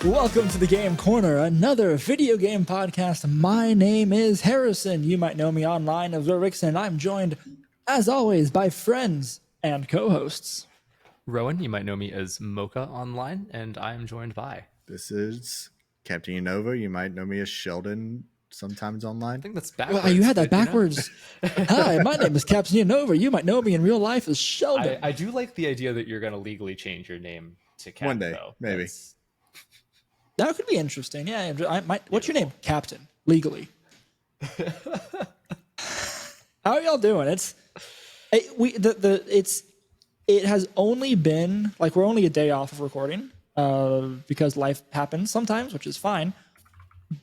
Welcome to the Game Corner, another video game podcast. My name is Harrison. You might know me online as Rixon, and I'm joined, as always, by friends and co-hosts. Rowan, you might know me as Mocha online, and I am joined by... This is Captain Nova. You might know me as Sheldon sometimes online. I think that's backwards. Well, you had that backwards. Hi, my name is Captain Nova. You might know me in real life as Sheldon. I do like the idea that you're going to legally change your name to Cap, One day, though. maybe. That could be interesting. Yeah, what's your name? Captain, legally. How are y'all doing? It has only been like we're only a day off of recording because life happens sometimes, which is fine.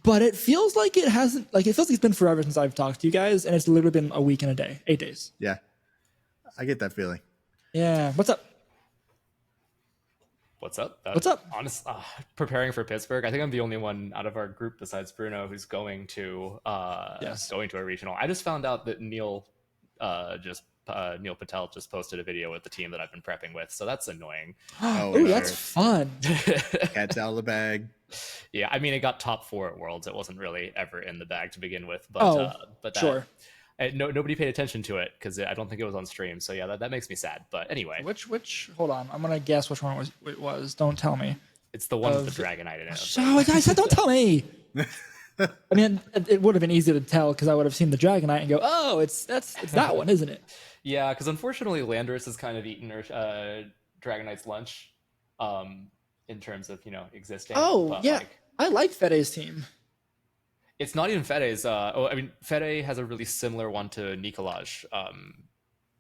But it feels like it hasn't. Like it feels like it's been forever since I've talked to you guys, and it's literally been a week and a day, 8 days. Yeah, I get that feeling. Yeah. What's up? What's up? What's up? Honestly, preparing for Pittsburgh. I think I'm the only one out of our group besides Bruno who's going to going to a regional. I just found out that Neil Patel just posted a video with the team that I've been prepping with, so that's annoying. Oh, that's fun. Cat's out of the bag. Yeah, I mean, it got top 4 at Worlds. It wasn't really ever in the bag to begin with, but sure. Nobody paid attention to it because I don't think it was on stream. So yeah, that makes me sad. But anyway, which? Hold on, I'm gonna guess which one it was. Don't tell me. It's the one with the Dragonite in it. So I said, don't tell me. I mean, it would have been easy to tell because I would have seen the Dragonite and go, "Oh, it's that one, isn't it?" Yeah, because unfortunately, Landorus has kind of eaten Dragonite's lunch, in terms of existing. Oh, but, yeah, I like Fede's team. It's not even Fede's. I mean, Fede has a really similar one to Nikolaj.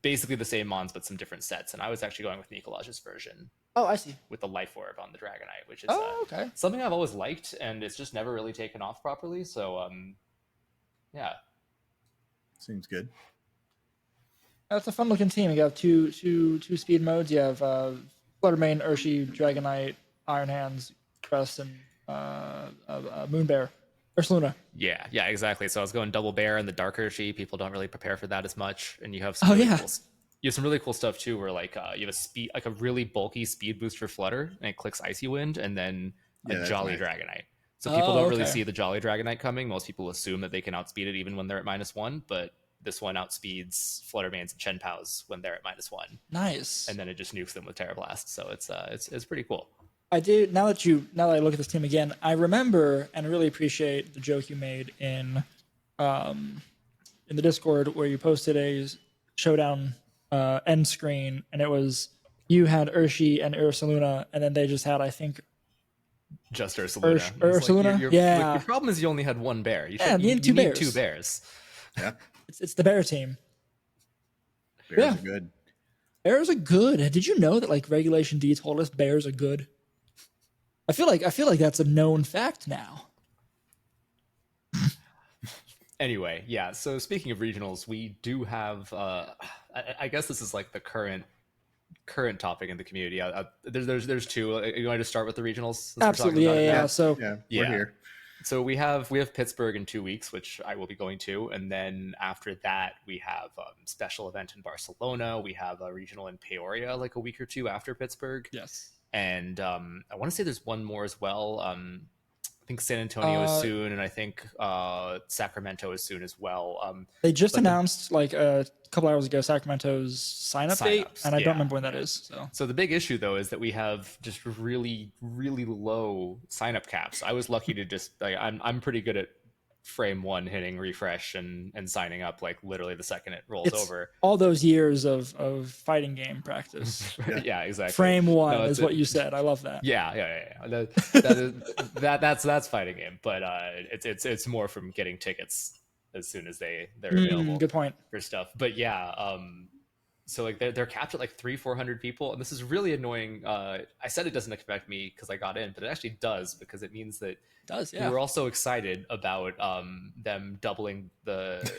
Basically the same mons, but some different sets. And I was actually going with Nikolaj's version. Oh, I see. With the Life Orb on the Dragonite, which is okay. Something I've always liked, and it's just never really taken off properly. So, yeah. Seems good. That's a fun-looking team. You have two speed modes. You have Fluttermane, Urshi, Dragonite, Iron Hands, Crest, and Moonbear. Ursaluna. Yeah, exactly. So I was going double bear and the dark Urshi. People don't really prepare for that as much, and you have you have some really cool stuff too, where like you have a really bulky speed boost for Flutter, and it clicks Icy Wind, and then a Jolly Dragonite. So people don't really see the Jolly Dragonite coming. Most people assume that they can outspeed it even when they're at -1, but this one outspeeds Fluttermanes and Chen Paos when they're at -1. Nice. And then it just nukes them with Terra Blast. So it's pretty cool. I do now that I look at this team again, I remember and really appreciate the joke you made in the Discord where you posted a showdown end screen, and it was you had Urshi and Ursaluna, and then they just had, I think, just Ursaluna. Ursaluna. Your problem is you only had one bear. You need two bears. Yeah, it's the bear team. Bears are good. Bears are good. Did you know that like Regulation D told us bears are good? I feel like that's a known fact now. Anyway, yeah. So speaking of regionals, we do have. I guess this is like the current topic in the community. There's two. You want to start with the regionals? Absolutely, yeah. So we're here. So we have Pittsburgh in 2 weeks, which I will be going to, and then after that we have special event in Barcelona. We have a regional in Peoria like a week or two after Pittsburgh. Yes. And I want to say there's one more as well. I think San Antonio is soon, and I think Sacramento is soon as well. They just announced like a couple hours ago Sacramento's sign-up date, and I don't remember when that is. So the big issue though is that we have just really, really low sign-up caps. I was lucky to just I'm pretty good at frame 1 hitting refresh and signing up like literally the second it rolls over. All those years of fighting game practice. Yeah, exactly. Frame 1 is what you said. I love that. Yeah. That's fighting game, but it's more from getting tickets as soon as they're available. Good point For stuff. But yeah, so like they're capped at like 300-400 people, and this is really annoying. I said it doesn't affect me because I got in, but it actually does, because it means that we were also excited about them doubling the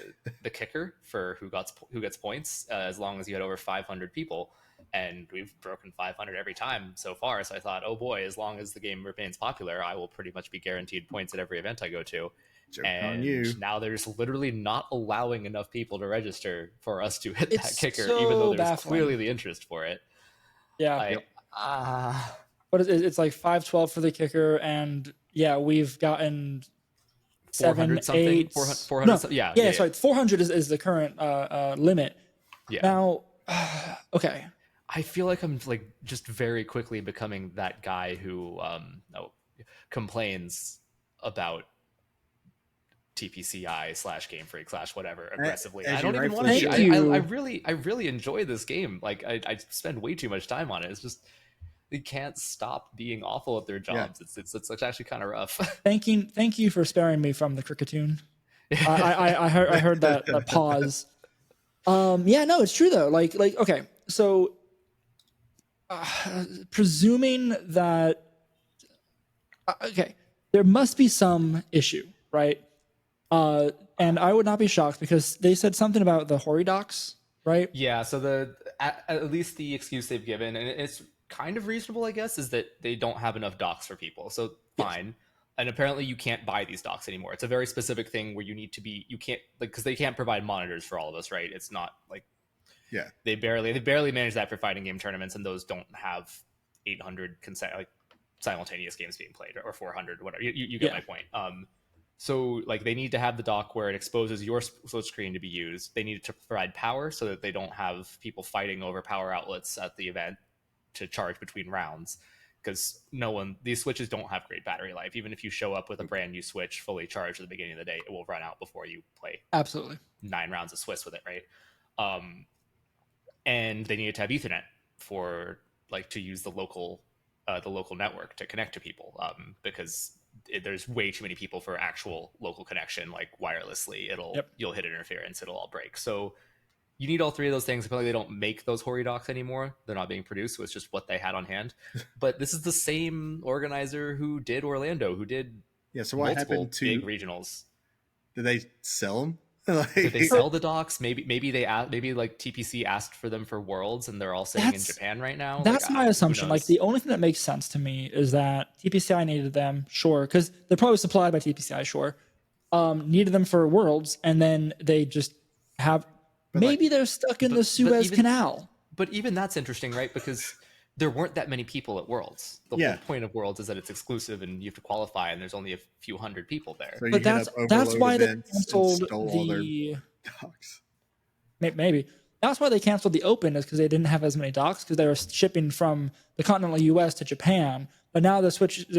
kicker for who gets points as long as you had over 500 people, and we've broken 500 every time so far. So I thought, oh boy, as long as the game remains popular, I will pretty much be guaranteed points at every event I go to. And now there's literally not allowing enough people to register for us to hit that kicker, even though there's clearly the interest for it. Yeah. what is it? It's like 512 for the kicker, and yeah, we've gotten 400 something, 8 400 no, something. Yeah, yeah, sorry, 400 is the current limit. Yeah. Now, okay. I feel like I'm like just very quickly becoming that guy who complains about TPCI / Game Freak / whatever aggressively. As I don't you even want to. rightfully should. I really enjoy this game. Like I spend way too much time on it. It's just they can't stop being awful at their jobs. Yeah. It's actually kind of rough. Thank you for sparing me from the cricketune. I heard that pause. Yeah, no, it's true though. Like okay, so presuming that okay, there must be some issue, right? And I would not be shocked because they said something about the Hori docs, right? Yeah, so at least the excuse they've given, and it's kind of reasonable, I guess, is that they don't have enough docs for people. So fine. Yes. And apparently you can't buy these docs anymore. It's a very specific thing where you can't, like, because they can't provide monitors for all of us, right? It's not like, yeah, they barely manage that for fighting game tournaments, and those don't have 800 simultaneous games being played, or 400, whatever. You get my point. So like they need to have the dock where it exposes your split screen to be used. They need to provide power so that they don't have people fighting over power outlets at the event to charge between rounds, because these Switches don't have great battery life. Even if you show up with a brand new Switch fully charged at the beginning of the day, it will run out before you play absolutely 9 rounds of Swiss with it, right? And they needed to have Ethernet for like to use the local network to connect to people, because there's way too many people for actual local connection, like wirelessly. You'll hit interference, it'll all break. So you need all 3 of those things. Apparently they don't make those Hori docs anymore. They're not being produced, so it's just what they had on hand. But this is the same organizer who did Orlando, who did so what happened to big regionals. Did they sell them? Did they sell the docs? Maybe like TPC asked for them for Worlds, and they're all sitting in Japan right now. That's my assumption. Like the only thing that makes sense to me is that TPCI needed them, sure, because they're probably supplied by TPCI, sure. Needed them for Worlds, and then they just have. But maybe they're stuck in the Suez Canal. But even that's interesting, right? Because there weren't that many people at Worlds. The whole point of Worlds is that it's exclusive and you have to qualify, and there's only a few hundred people there. So but that's why they canceled the docs. Maybe that's why they canceled the Open, is because they didn't have as many docs, because they were shipping from the continental U.S. to Japan. But now they're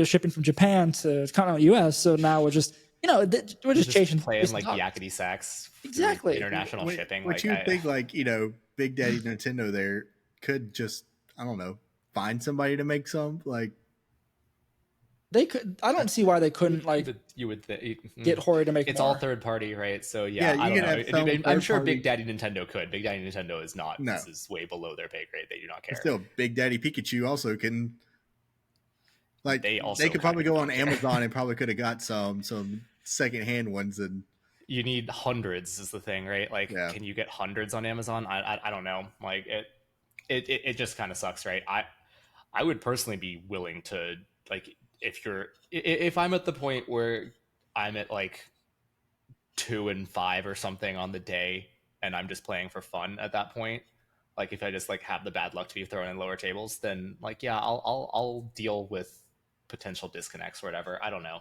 shipping from Japan to continental U.S. So now we're just we're just chasing playing like yakety sax. Exactly. International shipping. What you think, like, Big Daddy Nintendo there could just, I don't know, find somebody to make some, like. They could. I don't see why they couldn't, like. You would get Hori to make. It's more. all third party, right? So yeah, I don't know. I'm sure Big Daddy Nintendo could. Big Daddy Nintendo is not. No. This is way below their pay grade. They do not care. But still, Big Daddy Pikachu also can. Like they could probably go on Amazon and probably could have got some secondhand ones, and you need hundreds is the thing, right? Like, can you get hundreds on Amazon? I don't know. Like it just kind of sucks, right? I would personally be willing to, like, if I'm at the point where I'm at like 2 and 5 or something on the day, and I'm just playing for fun at that point. Like if I just like have the bad luck to be thrown in lower tables, then like I'll deal with potential disconnects or whatever. I don't know.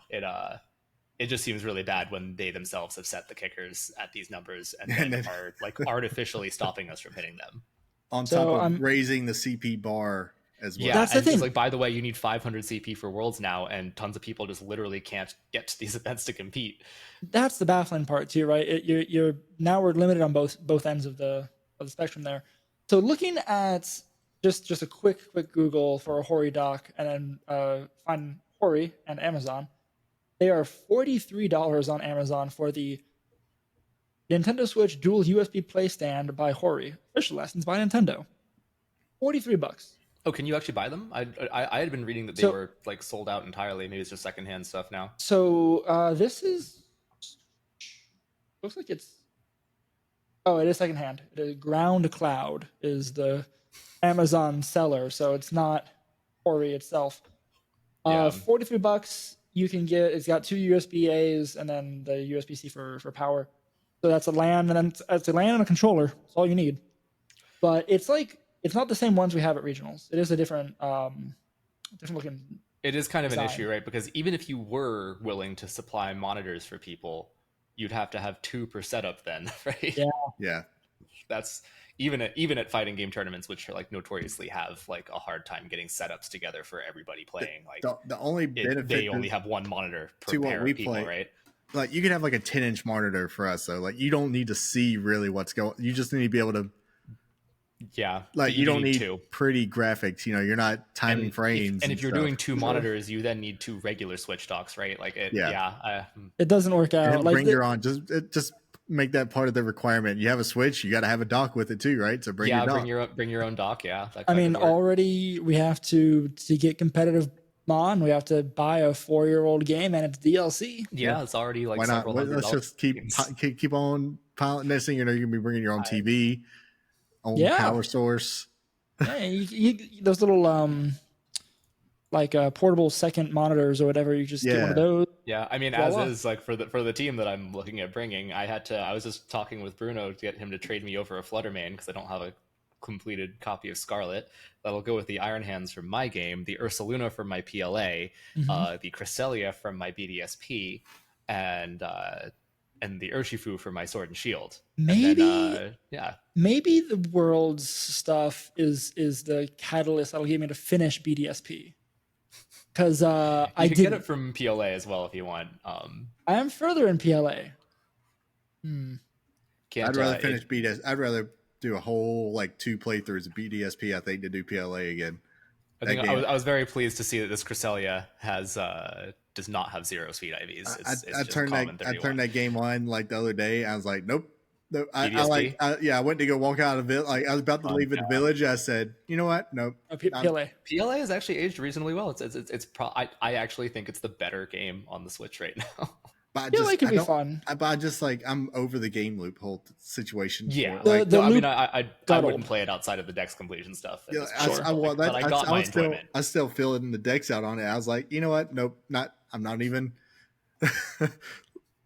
It just seems really bad when they themselves have set the kickers at these numbers and then are like artificially stopping us from hitting them. On top of raising the CP bar as well. Yeah, that's the thing. Like, by the way, you need 500 CP for Worlds now, and tons of people just literally can't get to these events to compete. That's the baffling part too, right? You're now we're limited on both ends of the spectrum there. So looking at just a quick Google for a Hori dock, and then find Hori and Amazon. They are $43 on Amazon for the Nintendo Switch dual USB play stand by Hori. Official license by Nintendo. $43. Oh, can you actually buy them? I had been reading that they were like sold out entirely. Maybe it's just secondhand stuff now. So this is looks like it's it is secondhand. It is Ground Cloud is the Amazon seller, so it's not Hori itself. $43. You can get, it's got 2 USB A's and then the USB C for power. So that's a LAN, and then it's a LAN and a controller. That's all you need. But it's not the same ones we have at regionals. It is a different different looking. It is kind of an issue, right? Because even if you were willing to supply monitors for people, you'd have to have 2 per setup then, right? Yeah. That's even at fighting game tournaments, which are like notoriously have like a hard time getting setups together for everybody playing. Like the only benefit they only have one monitor per pair of people, right? Like you can have like a 10-inch monitor for us, though. Like you don't need to see really what's going. You just need to be able to. Yeah, like you don't need pretty graphics. You know, you're not timing frames. And if you're doing 2 monitors, you then need 2 regular switch docks, right? Like it doesn't work out. And like bring your own. Just make that part of the requirement. You have a Switch, you got to have a dock with it too, right? So bring your dock. bring your own dock. Yeah, I mean, already we have to get competitive on. We have to buy a 4-year-old game and it's DLC. Yeah, it's already like why not? Let's just keep on piling. Next thing you know, you're gonna be bringing your own TV, own power source. Yeah, those little like portable second monitors or whatever. You just get one of those. Yeah, I mean, as is like for the team that I'm looking at bringing, I was just talking with Bruno to get him to trade me over a Fluttermane because I don't have a completed copy of Scarlet. That'll go with the Iron Hands from my game, the Ursaluna from my PLA, the Cresselia from my BDSP, and the Urshifu for my Sword and Shield. Maybe maybe the world's stuff is the catalyst that'll get me to finish BDSP. Because I can get it from PLA as well if you want. I am further in PLA. I'd rather finish BDS. I'd rather do a whole like 2 playthroughs of BDSP. I think to do PLA again. I was very pleased to see that this Cresselia does not have 0 speed IVs. I turned that game on like the other day. I was like, nope. I went to go walk out of it. Like I was about to leave the village. I said, you know what? Nope. PLA has actually aged reasonably well. I actually think it's the better game on the Switch right now. But it can be fun. I just like I'm over the game loop whole situation. Yeah, I wouldn't play it outside of the Dex completion stuff. I still filling the Dex out on it. I was like, you know what? Nope, I'm not even.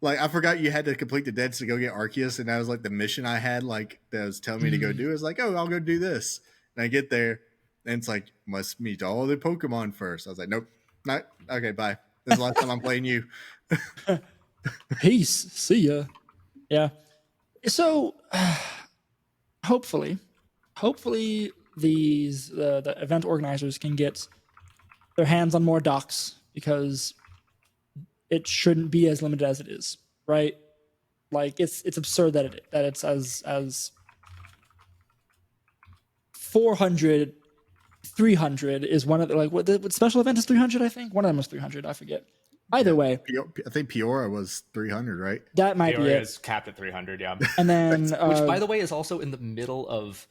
Like I forgot you had to complete the Dex to go get Arceus, and that was like the mission I had. Like that was telling me to go do. It's like, oh, I'll go do this, and I get there, and it's like must meet all the Pokemon first. I was like, nope, not okay. Bye. This is the last time I'm playing you. Peace. See ya. Yeah. So hopefully these the event organizers can get their hands on more docks because it shouldn't be as limited as it is, right? Like it's absurd that it's as 400, 300 is one of the, like what special event is 300. I think one of them was 300. I forget. Either way, I think Peoria was 300, right? That might Peoria be it. Is capped at 300, yeah. And then, which, by the way, is also in the middle of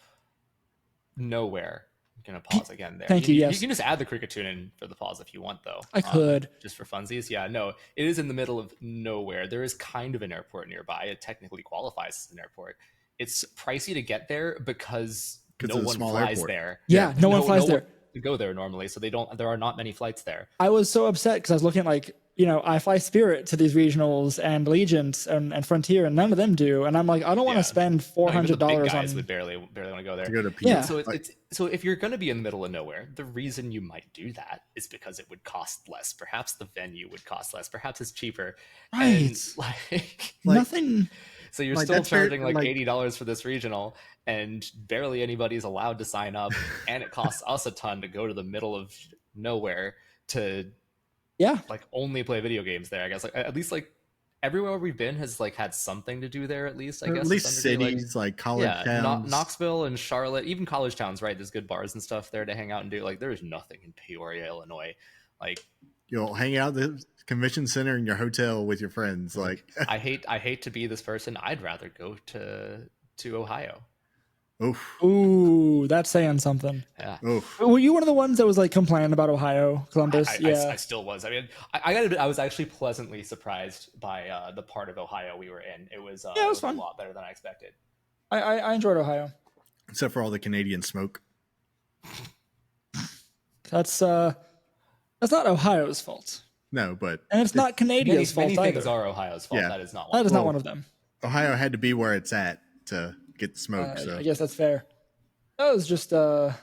nowhere. I'm gonna pause again there. Thank you. Yes, you can just add the Cricketune in for the pause if you want, though. I could just for funsies. Yeah, no, it is in the middle of nowhere. There is kind of an airport nearby. It technically qualifies as an airport. It's pricey to get there because no one flies there. Yeah, no one flies there. To go there normally, so there are not many flights there. I was so upset because I was looking at like, I fly Spirit to these regionals and Allegiant and Frontier, and none of them do. And I'm like, I don't want to spend $400 on. Guys would barely want to go there. To go to So if you're going to be in the middle of nowhere, the reason you might do that is because it would cost less. Perhaps the venue would cost less. Perhaps it's cheaper. Right. And nothing. So you're still charging like $80 for this regional, and barely anybody's allowed to sign up, and it costs us a ton to go to the middle of nowhere to like only play video games there. I guess like at least like everywhere we've been has like had something to do there at least. I guess at least cities like college towns, Knoxville and Charlotte, even college towns, right? There's good bars and stuff there to hang out and do. Like there's nothing in Peoria, Illinois. Like you'll hang out at the convention center in your hotel with your friends. Like I hate to be this person. I'd rather go to Ohio. Oof. Ooh, that's saying something. Yeah. Oof. Were you one of the ones that was like complaining about Ohio, Columbus? I still was. I mean, I was actually pleasantly surprised by the part of Ohio we were in. It was fun. A lot better than I expected. I enjoyed Ohio, except for all the Canadian smoke. That's not Ohio's fault. No, but it's not Canadian's fault either. Many things are Ohio's fault. Yeah. That is not one. That is not one of them. Ohio had to be where it's at to get the smoke. So I guess that's fair. That was just I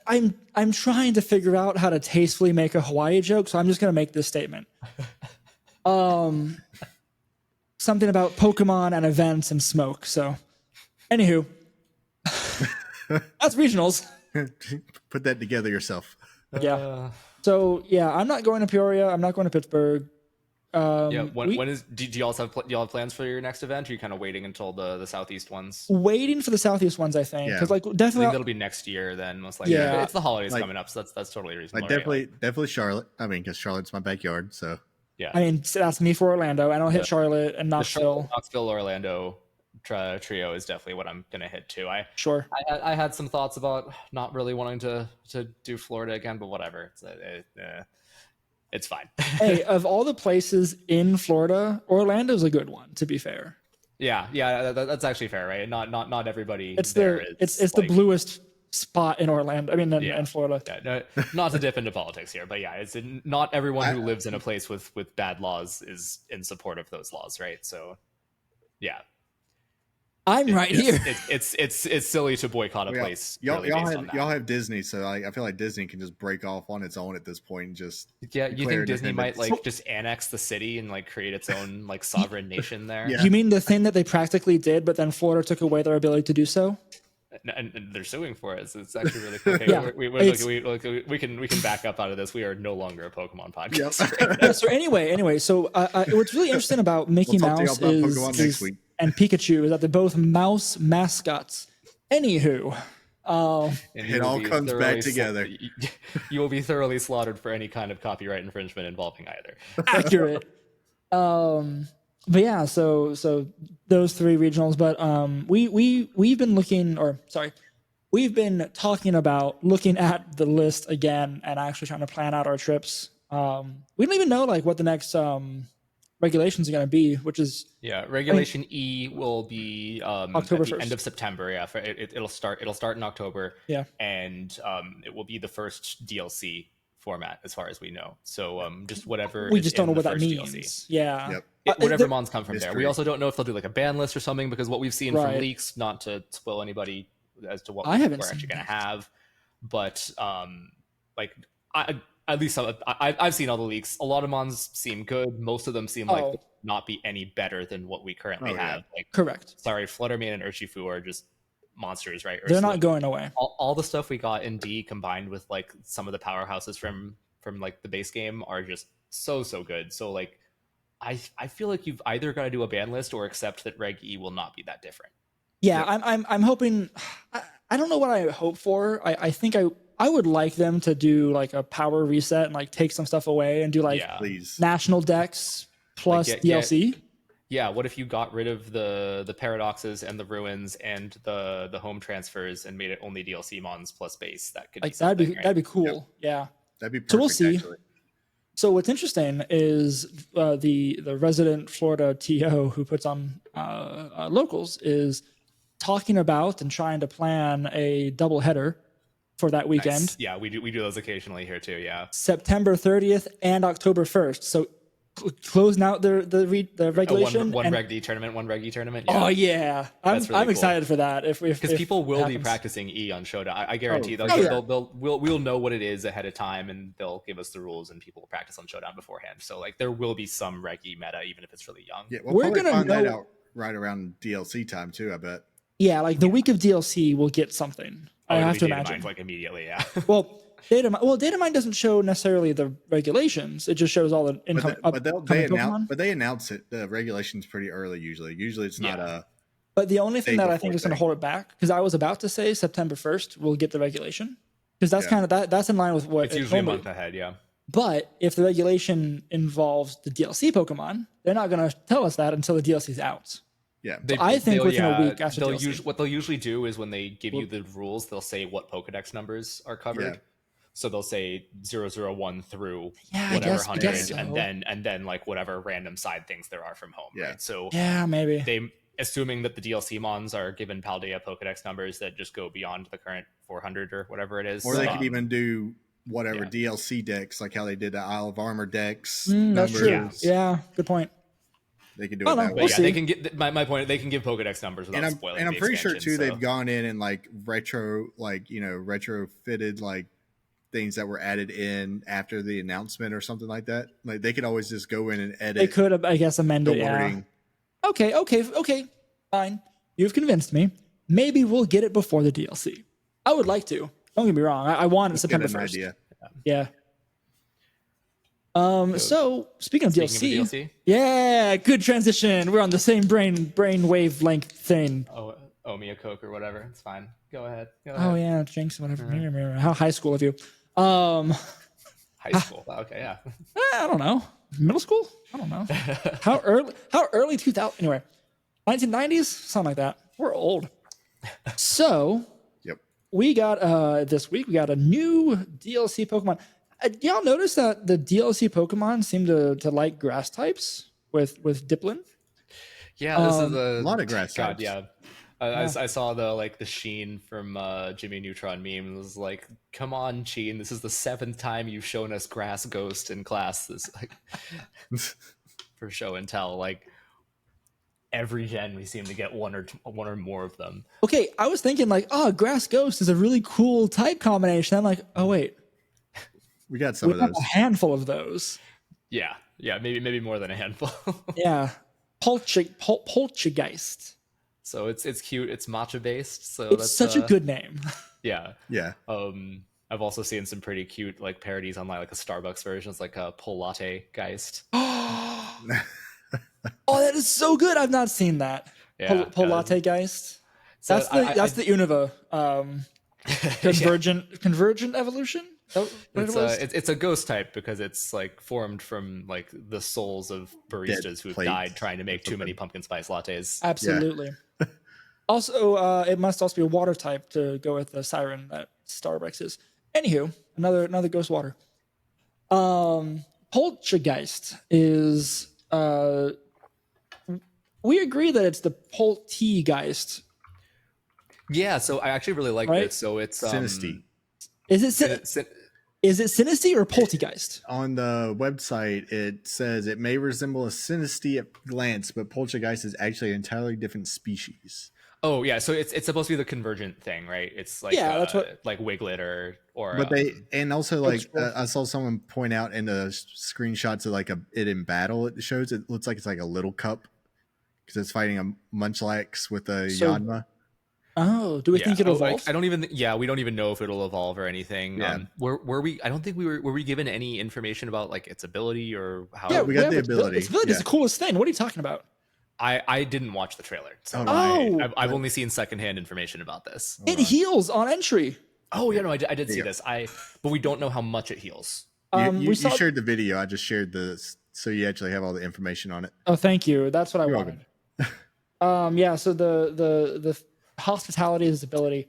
I'm trying to figure out how to tastefully make a Hawaii joke, so I'm just gonna make this statement. Something about Pokemon and events and smoke. So, anywho, that's regionals. Put that together yourself. Yeah. So yeah, I'm not going to Peoria. I'm not going to Pittsburgh. When is? Do you also have plans for your next event? Or are you kind of waiting until the southeast ones? Waiting for the southeast ones, I think, because Yeah. like I think definitely that'll be next year then, most likely. Yeah. But it's the holidays Like- coming up, so that's totally reasonable. Like right? definitely Charlotte. I mean, because Charlotte's my backyard. So Yeah. I mean, that's me for Orlando, and I'll hit Charlotte and The Charlotte, Knoxville. Knoxville, Orlando trio is definitely what I'm gonna hit too. Sure. I had some thoughts about not really wanting to do Florida again, but whatever. It's fine. Hey, of all the places in Florida, Orlando's a good one. To be fair, yeah, that's actually fair, right? Not everybody. it's there it's is, the like, bluest spot in Orlando. I mean, in Florida. Yeah, no, not to dip into politics here, but yeah, it's not everyone who lives in a place with bad laws is in support of those laws, right? So, yeah, I'm right here. It's silly to boycott a place. Y'all purely based on that. have Disney, so I feel like Disney can just break off on its own at this point and just Yeah, you declare think Disney might independence. just annex the city and like create its own like sovereign nation there? Yeah. You mean the thing that they practically did, but then Florida took away their ability to do so? And they're suing for it. So it's actually really cool. Okay, Yeah, we can back up out of this. We are no longer a Pokemon podcast. Yep. Yeah, so anyway, so what's really interesting about Mickey We'll talk to Mouse y'all about Pokemon next week. and Pikachu is that they're both mouse mascots. Anywho, And It you will all be comes back thoroughly together. You will be thoroughly slaughtered for any kind of copyright infringement involving either. accurate. But yeah, so those three regionals. But we've been we've been talking about looking at the list again and actually trying to plan out our trips. We don't even know like what the next regulations are going to be, which is Regulation E will be October at the 1st. end of September. Yeah, it'll start in October. Yeah. And it will be the first DLC format as far as we know. So just whatever. we is just don't know in what the that first means. DLC. Yeah. Yep. Whatever mons come from there. Mystery. We also don't know if they'll do like a ban list or something, because what we've seen Right. from leaks, not to spoil anybody as to what I haven't we're seen actually going to that. have, but at least I've seen all the leaks. A lot of mons seem good. Most of them seem like they'll not be any better than what we currently Oh, yeah. have. Like, Correct. sorry, Fluttermane and Urshifu are just monsters, right? They're Ursula- not going away. all the stuff we got in D combined with like some of the powerhouses from like the base game are just so good. So like I feel like you've either got to do a ban list or accept that Reg E will not be that different. Yeah, I'm hoping. I don't know what I hope for. I think I would like them to do like a power reset and like take some stuff away and do like Please. national decks plus Like, DLC. Yeah, what if you got rid of the paradoxes and the ruins and the home transfers and made it only DLC mons plus base? That could Like be something, right? that'd be cool. Yeah. That'd be perfect. So we'll see. Actually. So what's interesting is the resident Florida TO who puts on locals is talking about and trying to plan a double header for that weekend. Nice. Yeah, we do those occasionally here too. Yeah, September 30th and October 1st. So closing out the regulation. One and, Reg D tournament, one Reg E tournament. Oh yeah, That's really I'm cool. excited for that. Because people will be happens. practicing E on Showdown. I guarantee we'll know what it is ahead of time, and they'll give us the rules, and people will practice on Showdown beforehand. So like there will be some Reg E meta, even if it's really young. Yeah, we'll We're probably gonna find that know- out right around DLC time too. I bet. Yeah, like the week of DLC will get something. I It'll have be to data imagine. mined, like immediately. Yeah. Well, data mine doesn't show necessarily the regulations. It just shows all the income. But they announce it. The regulations pretty early usually. Usually it's not a. But the only thing day that I before think is going to thing. hold it back, because I was about to say September 1st we'll get the regulation, because that's kind of that's in line with what It's it usually a normally- month ahead. Yeah. But if the regulation involves the DLC Pokemon, they're not going to tell us that until the DLC's out. Yeah. I think within a week after DLC. what they'll usually do is when they give you the rules, they'll say what Pokedex numbers are covered. Yeah. So they'll say 001 through Yeah, I whatever guess 100, so. and then like whatever random side things there are from home. Yeah. Right. So Yeah, maybe. they, assuming that the DLC mons are given Paldea Pokedex numbers that just go beyond the current 400 or whatever it is. Or they could even do whatever DLC decks, like how they did the Isle of Armor decks. That's true. numbers. Yeah, good point. They can do it that way. But yeah, they can get my point. They can give Pokedex numbers without spoiling. And I'm pretty sure too, so. they've gone in and like retrofitted like things that were added in after the announcement or something like that. Like they could always just go in and edit. They could have, I guess, amended. Yeah. Okay. Fine. You've convinced me. Maybe we'll get it before the DLC. I would like to. Don't get me wrong. I want it September 1st. Idea. Yeah. So speaking of DLC, yeah, good transition. We're on the same brain wavelength thing. Oh, me a Coke or whatever. It's fine. Go ahead. Oh yeah, Jinx, whatever. How high school of you? High school. Okay, yeah. I don't know. Middle school? I don't know. How early 2000? Anyway, 1990s, something like that. We're old. So, yep. We got this week. We got a new DLC Pokemon. Y'all notice that the DLC Pokemon seem to like grass types with Dipplin? Yeah, this is a lot of grass types. Yeah. I saw the Sheen from Jimmy Neutron meme. It was like, come on, Sheen, this is the 7th time you've shown us Grass Ghost in class. This like for show and tell. Like every gen, we seem to get one or more of them. Okay, I was thinking like, Grass Ghost is a really cool type combination. I'm like, oh wait. We got some of those. A handful of those. Yeah, maybe more than a handful. Yeah, Poltchagiest. So it's cute. It's matcha based. So it's such a good name. Yeah. I've also seen some pretty cute like parodies online, like a Starbucks version. It's like a Poltchagiest. Oh, that is so good. I've not seen that. Yeah, Poltchagiest. So that's the Unova convergent evolution. It's a ghost type because it's like formed from like the souls of baristas who've died trying to make too many pumpkin spice lattes. Absolutely. Yeah. Also, it must also be a water type to go with the siren that Starbucks is. Anywho, another ghost water. Poltchagiest is we agree that it's the Poltchagiest. Yeah, so I actually really like this. So it's Sinisty. Is it Sinisty or Poltchagiest? On the website, it says it may resemble a Sinisty at glance, but Poltchagiest is actually an entirely different species. Oh yeah, so it's supposed to be the convergent thing, right? It's like that's what like Wiglet or but they and also like I saw someone point out in the screenshots of like it in battle. It shows it looks like it's like a little cup because it's fighting a Munchlax with a Yanma. Oh, do we think it'll evolve? I don't even. Yeah, we don't even know if it'll evolve or anything. Yeah. Were we? I don't think we were. Were we given any information about like its ability or how? Yeah, we got the ability. Its ability is the coolest thing. What are you talking about? I didn't watch the trailer, so I've only seen secondhand information about this. It heals on entry. Oh yeah, no, I did see this. But we don't know how much it heals. You shared the video. I just shared this, so you actually have all the information on it. Oh, thank you. That's what I wanted. Yeah. So the hospitality is ability.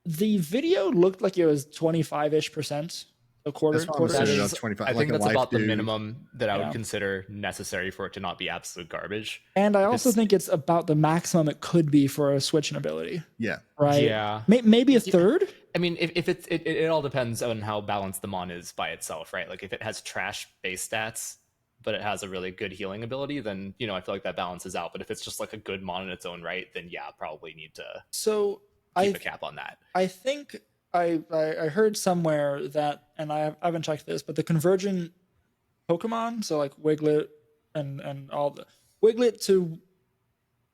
The video looked like it was 25-ish%. A quarter. That is, 25, I think that's about the dude. minimum that I would consider necessary for it to not be absolute garbage. And I also think it's about the maximum it could be for a switching ability. Yeah. Right. Yeah. Maybe a third. I mean, if it all depends on how balanced the mon is by itself, right? Like if it has trash base stats, but it has a really good healing ability, then I feel like that balances out. But if it's just like a good mon in its own right, then probably need to keep a cap on that. I think I heard somewhere that, and I haven't checked this, but the convergent Pokemon, so like Wiglet and all the Wiglet to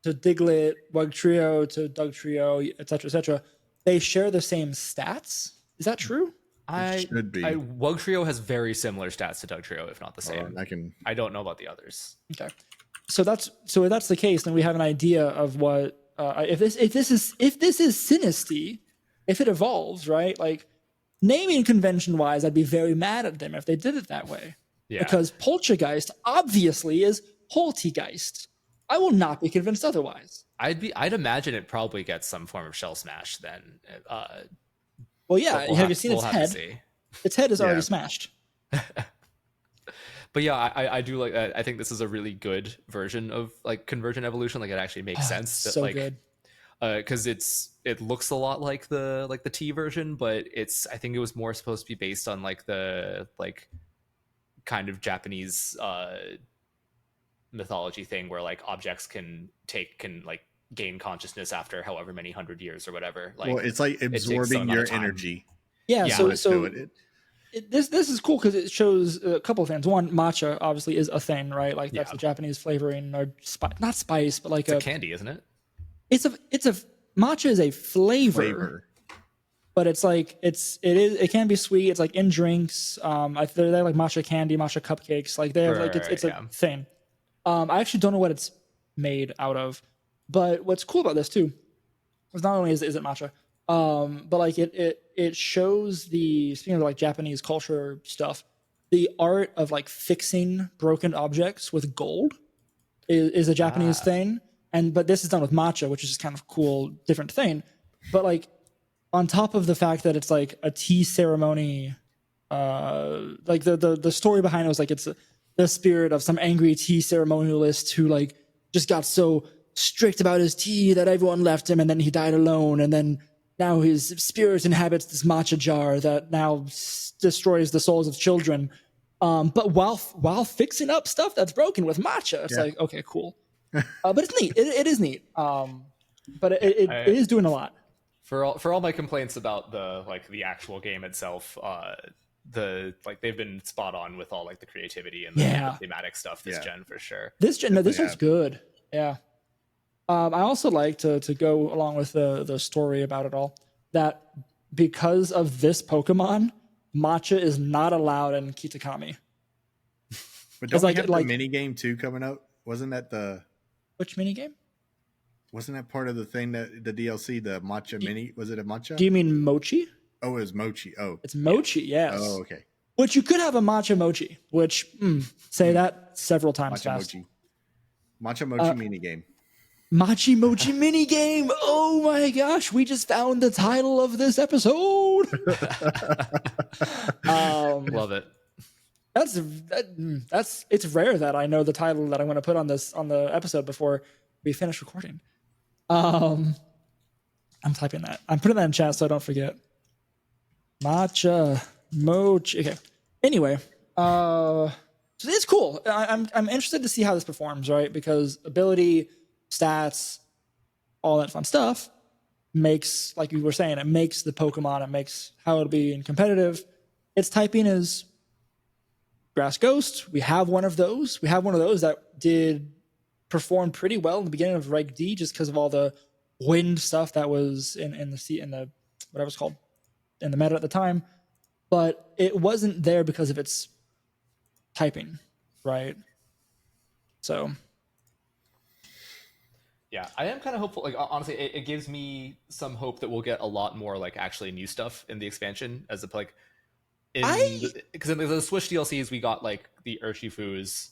Diglett, Wugtrio to Dugtrio, etc., they share the same stats. Is that true? Should be. Wugtrio has very similar stats to Dugtrio, if not the same. I don't know about the others. Okay, so if that's the case, then we have an idea of what if this is Sinisty, if it evolves, right? Like naming convention wise, I'd be very mad at them if they did it that way. Yeah. Because Poltchagiest obviously is Poltchagiest. I will not be convinced otherwise. I'd imagine it probably gets some form of shell smash then. Well, yeah. Have you seen its head? Its head is already smashed. But yeah, I do like. I think this is a really good version of like convergent evolution. Like it actually makes sense. That, so like, good. Because it looks a lot like the T version, but I think it was more supposed to be based on like the like kind of Japanese mythology thing where like objects can like gain consciousness after however many 100 years or whatever. Like, well, it's like absorbing your energy. Yeah, Yeah. so this is cool because it shows a couple of things. One, matcha obviously is a thing, right? Like that's a Japanese flavoring, or not spice, but like it's a candy, isn't it? It's a matcha is a flavor. But it's like it can be sweet. It's like in drinks. They're like matcha candy, matcha cupcakes. Like they have it's a thing. I actually don't know what it's made out of, but what's cool about this too is not only is it matcha, but like it shows speaking of like Japanese culture stuff, the art of like fixing broken objects with gold is a Japanese thing, but this is done with matcha, which is just kind of cool, different thing. But like, on top of the fact that it's like a tea ceremony, like the story behind it was like it's the spirit of some angry tea ceremonialist who like just got so strict about his tea that everyone left him, and then he died alone, and then now his spirit inhabits this matcha jar that now destroys the souls of children. But while fixing up stuff that's broken with matcha, it's like, okay, cool. But it's neat. It is neat. But it is doing a lot. For all my complaints about the actual game itself, they've been spot on with all like the creativity and the thematic stuff this gen for sure. This one's good. Yeah. I also like to go along with the story about it all, that because of this Pokemon, matcha is not allowed in Kitakami. But don't we have the mini game too coming up? Wasn't that which mini game? Wasn't that part of the thing that the DLC, the matcha mini? Was it a matcha? Do you mean Mochi? Oh, it was Mochi. Oh, it's Mochi. Yes. Oh, okay. Which you could have a Matcha Mochi. Which say that several times Matcha fast. Mochi. Matcha Mochi mini game. Matcha Mochi mini game. Oh my gosh, we just found the title of this episode. Love it. It's rare that I know the title that I'm going to put on the episode before we finish recording. I'm typing that. I'm putting that in chat so I don't forget. Matcha Mochi. Okay. Anyway, so it's cool. I'm interested to see how this performs, right? Because ability, stats, all that fun stuff makes, like you were saying, it makes the Pokemon. It makes how it'll be in competitive. Its typing is Grass Ghost. We have one of those. We have one of those that did perform pretty well in the beginning of Reg D, just because of all the wind stuff that was in the whatever it's called in the meta at the time. But it wasn't there because of its typing, right? So yeah, I am kind of hopeful. Like honestly, it gives me some hope that we'll get a lot more like actually new stuff in the expansion, as if like because in the Switch DLCs we got like the Urshifus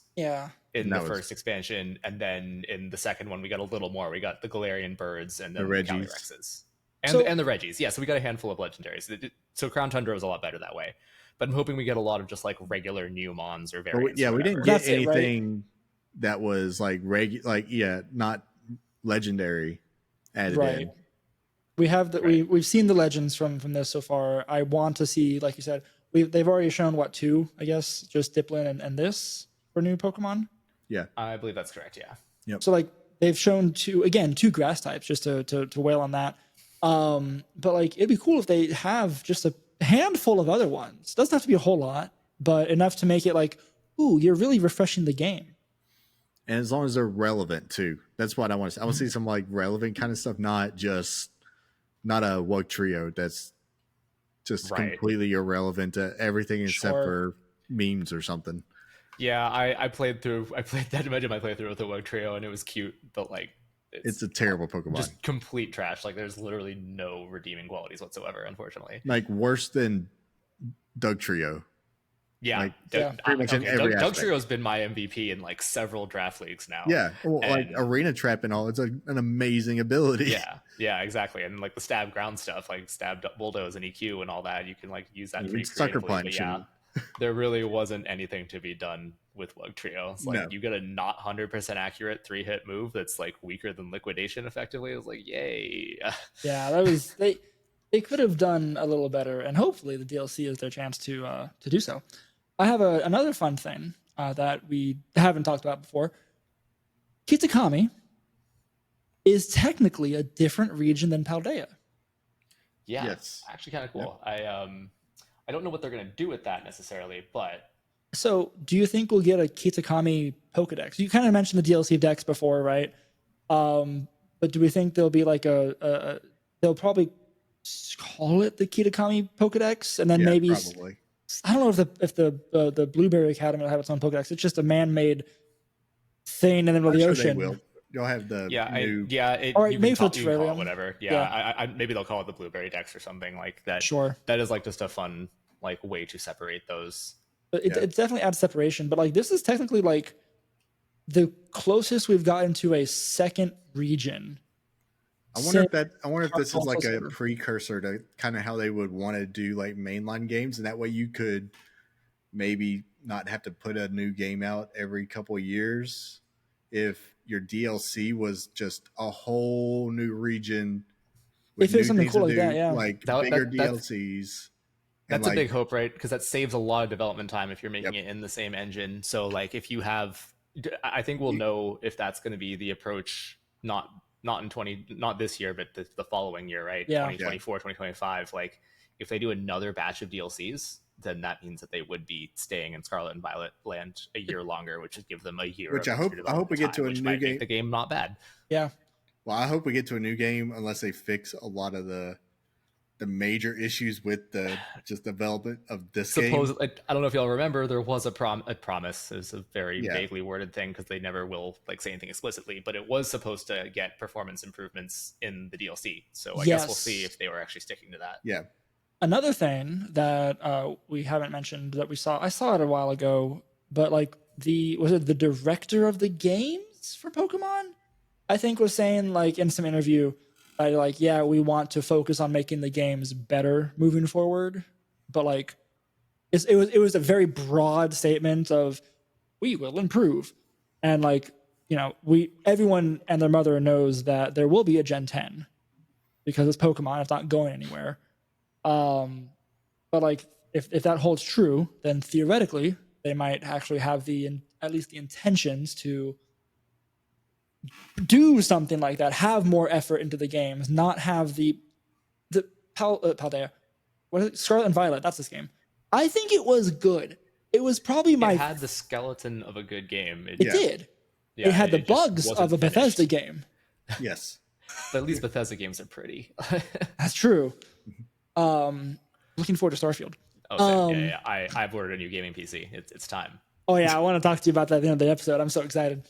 in the first expansion, and then in the second one we got a little more. We got the Galarian birds and then the Calyrexes. And the Reggies. Yeah, so we got a handful of legendaries. So Crown Tundra was a lot better that way. But I'm hoping we get a lot of just like regular new mons or variants. Yeah, we didn't get anything that was like not legendary added in. We have we've seen the legends from this so far. I want to see, like you said, they've already shown two, I guess, just Diplin and this for new Pokemon. Yeah, I believe that's correct. Yeah. Yep. So like they've shown two grass types, just to wail on that. But like it'd be cool if they have just a handful of other ones. Doesn't have to be a whole lot, but enough to make it like, ooh, you're really refreshing the game. And as long as they're relevant too, that's what I want to see. I want to see some like relevant kind of stuff, not a Wug Trio that's just completely irrelevant to everything except for memes or something. Yeah, I played that imagine my playthrough with the Wug Trio, and it was cute, but like it's a terrible Pokemon. Just complete trash. Like there's literally no redeeming qualities whatsoever, unfortunately. Like worse than Doug Trio. Yeah, pretty much in every aspect. Doug Trio's been my MVP in like several draft leagues now. Yeah, well, like Arena Trap and all, it's an amazing ability. Yeah, exactly. And like the stab ground stuff, like stab bulldoze and EQ and all that, you can like use that pretty sucker creatively. punch. Yeah, there really wasn't anything to be done with Wug Trio. It's like you get a not 100% accurate 3-hit move that's like weaker than liquidation effectively. It was like, yay. Yeah, that was they could have done a little better, and hopefully the DLC is their chance to do so. I have another fun thing that we haven't talked about before. Kitakami is technically a different region than Paldea. Yeah, Yes. Actually kind of cool. Yep. I don't know what they're going to do with that necessarily, but... So do you think we'll get a Kitakami Pokedex? You kind of mentioned the DLC decks before, right? But do we think there'll be like they'll probably call it the Kitakami Pokedex, and then maybe probably. I don't know if the Blueberry Academy will have its own Pokedex. It's just a man-made thing in the middle of the ocean. They will. You'll have the new... All right, maybe for you can call it whatever. I maybe they'll call it the Blueberry Dex or something like that. Sure. That is like just a fun like way to separate those. But it definitely adds separation. But like this is technically like the closest we've gotten to a second region. I wonder if this is like a precursor to kind of how they would want to do like mainline games, and that way you could maybe not have to put a new game out every couple of years if your DLC was just a whole new region. If it's something cool like that, yeah. Like bigger DLCs. That's a big hope, right? Because that saves a lot of development time if you're making it in the same engine. So like if you have, I think we'll know if that's going to be the approach, not this year, but the following year, right? Yeah. 2024, 2025. Like if they do another batch of DLCs, then that means that they would be staying in Scarlet and Violet land a year longer, which would give them a year. Which I hope we get to a new game. Make the game not bad. Yeah. Well, I hope we get to a new game unless they fix a lot of the major issues with the just development of this game. I don't know if y'all remember, there was a promise. It was a very vaguely worded thing because they never will like say anything explicitly, but it was supposed to get performance improvements in the DLC. So I guess we'll see if they were actually sticking to that. Yeah. Another thing that we haven't mentioned that I saw it a while ago, but like was it the director of the games for Pokemon? I think was saying like in some interview, like, yeah, we want to focus on making the games better moving forward, but like it was a very broad statement of we will improve, and like everyone and their mother knows that there will be a Gen 10 because it's Pokemon, it's not going anywhere. But like if that holds true, then theoretically they might actually have at least the intentions to do something like that, have more effort into the games, not have the Paldea. What is it? Scarlet and Violet, that's this game. I think it was good. It was probably It had the skeleton of a good game. It did. Yeah, it had the bugs of a Bethesda game. Yes. But at least Bethesda games are pretty. That's true. Looking forward to Starfield. I've ordered a new gaming PC. It's time. Oh yeah, I want to talk to you about that at the end of the episode. I'm so excited.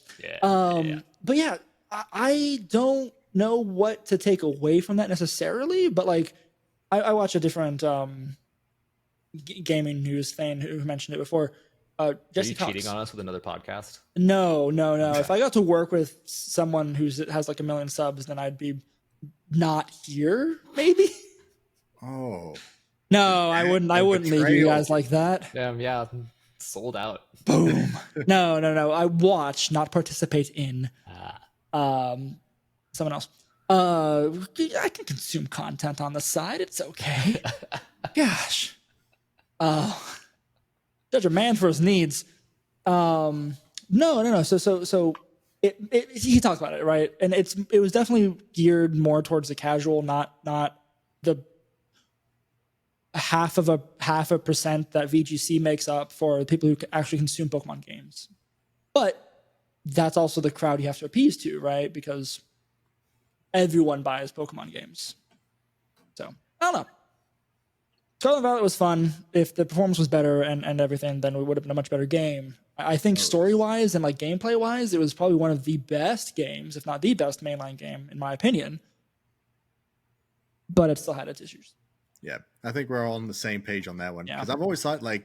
But yeah, I don't know what to take away from that necessarily, but like I watch a different gaming news fan who mentioned it before. Jesse Cox. Cheating on us with another podcast? No. If I got to work with someone who has like 1 million subs, then I'd be not here, maybe. Oh. No, I wouldn't leave you guys like that. Yeah. Sold out. Boom. No. I watch, not participate in. Someone else. I can consume content on the side. It's okay. Gosh. Judge a man for his needs. No. So he talked about it, right? And it was definitely geared more towards the casual, not the half a percent that VGC makes up for the people who actually consume Pokemon games. But that's also the crowd you have to appease to, right? Because everyone buys Pokemon games. So, I don't know. Scarlet and Violet was fun. If the performance was better and everything, then it would have been a much better game. I think story-wise and like gameplay-wise, it was probably one of the best games, if not the best mainline game, in my opinion. But it still had its issues. Yeah, I think we're all on the same page on that one. Because I've always thought, like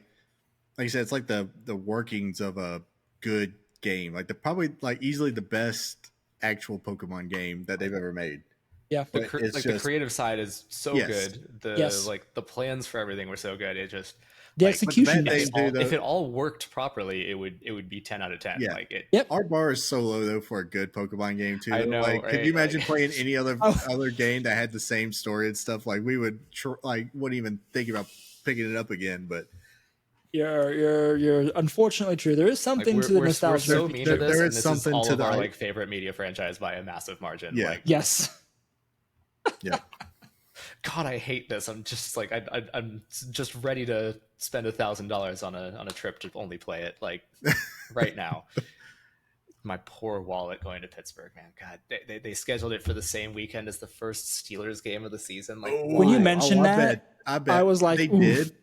you said, it's like the workings of a good game. Like probably like easily the best actual Pokemon game that they've ever made. Yeah, the creative side is so good. The plans for everything were so good. It just the execution. If it all worked properly, it would be 10 out of 10. Yeah. Our bar is so low though for a good Pokemon game too. I know, like, right? Could you imagine playing any other game that had the same story and stuff? Like we would wouldn't even think about picking it up again. But You're unfortunately true. There is something to the nostalgia. We're so mean to this, there and is this something is all to of the our like favorite media franchise by a massive margin. Yeah. Like, Yes. Yeah. God, I hate this. I'm just like I'm just ready to spend $1,000 on a trip to only play it like right now. My poor wallet going to Pittsburgh, man. God, they scheduled it for the same weekend as the first Steelers game of the season. Like, when you mentioned I bet I was like, they oof. did.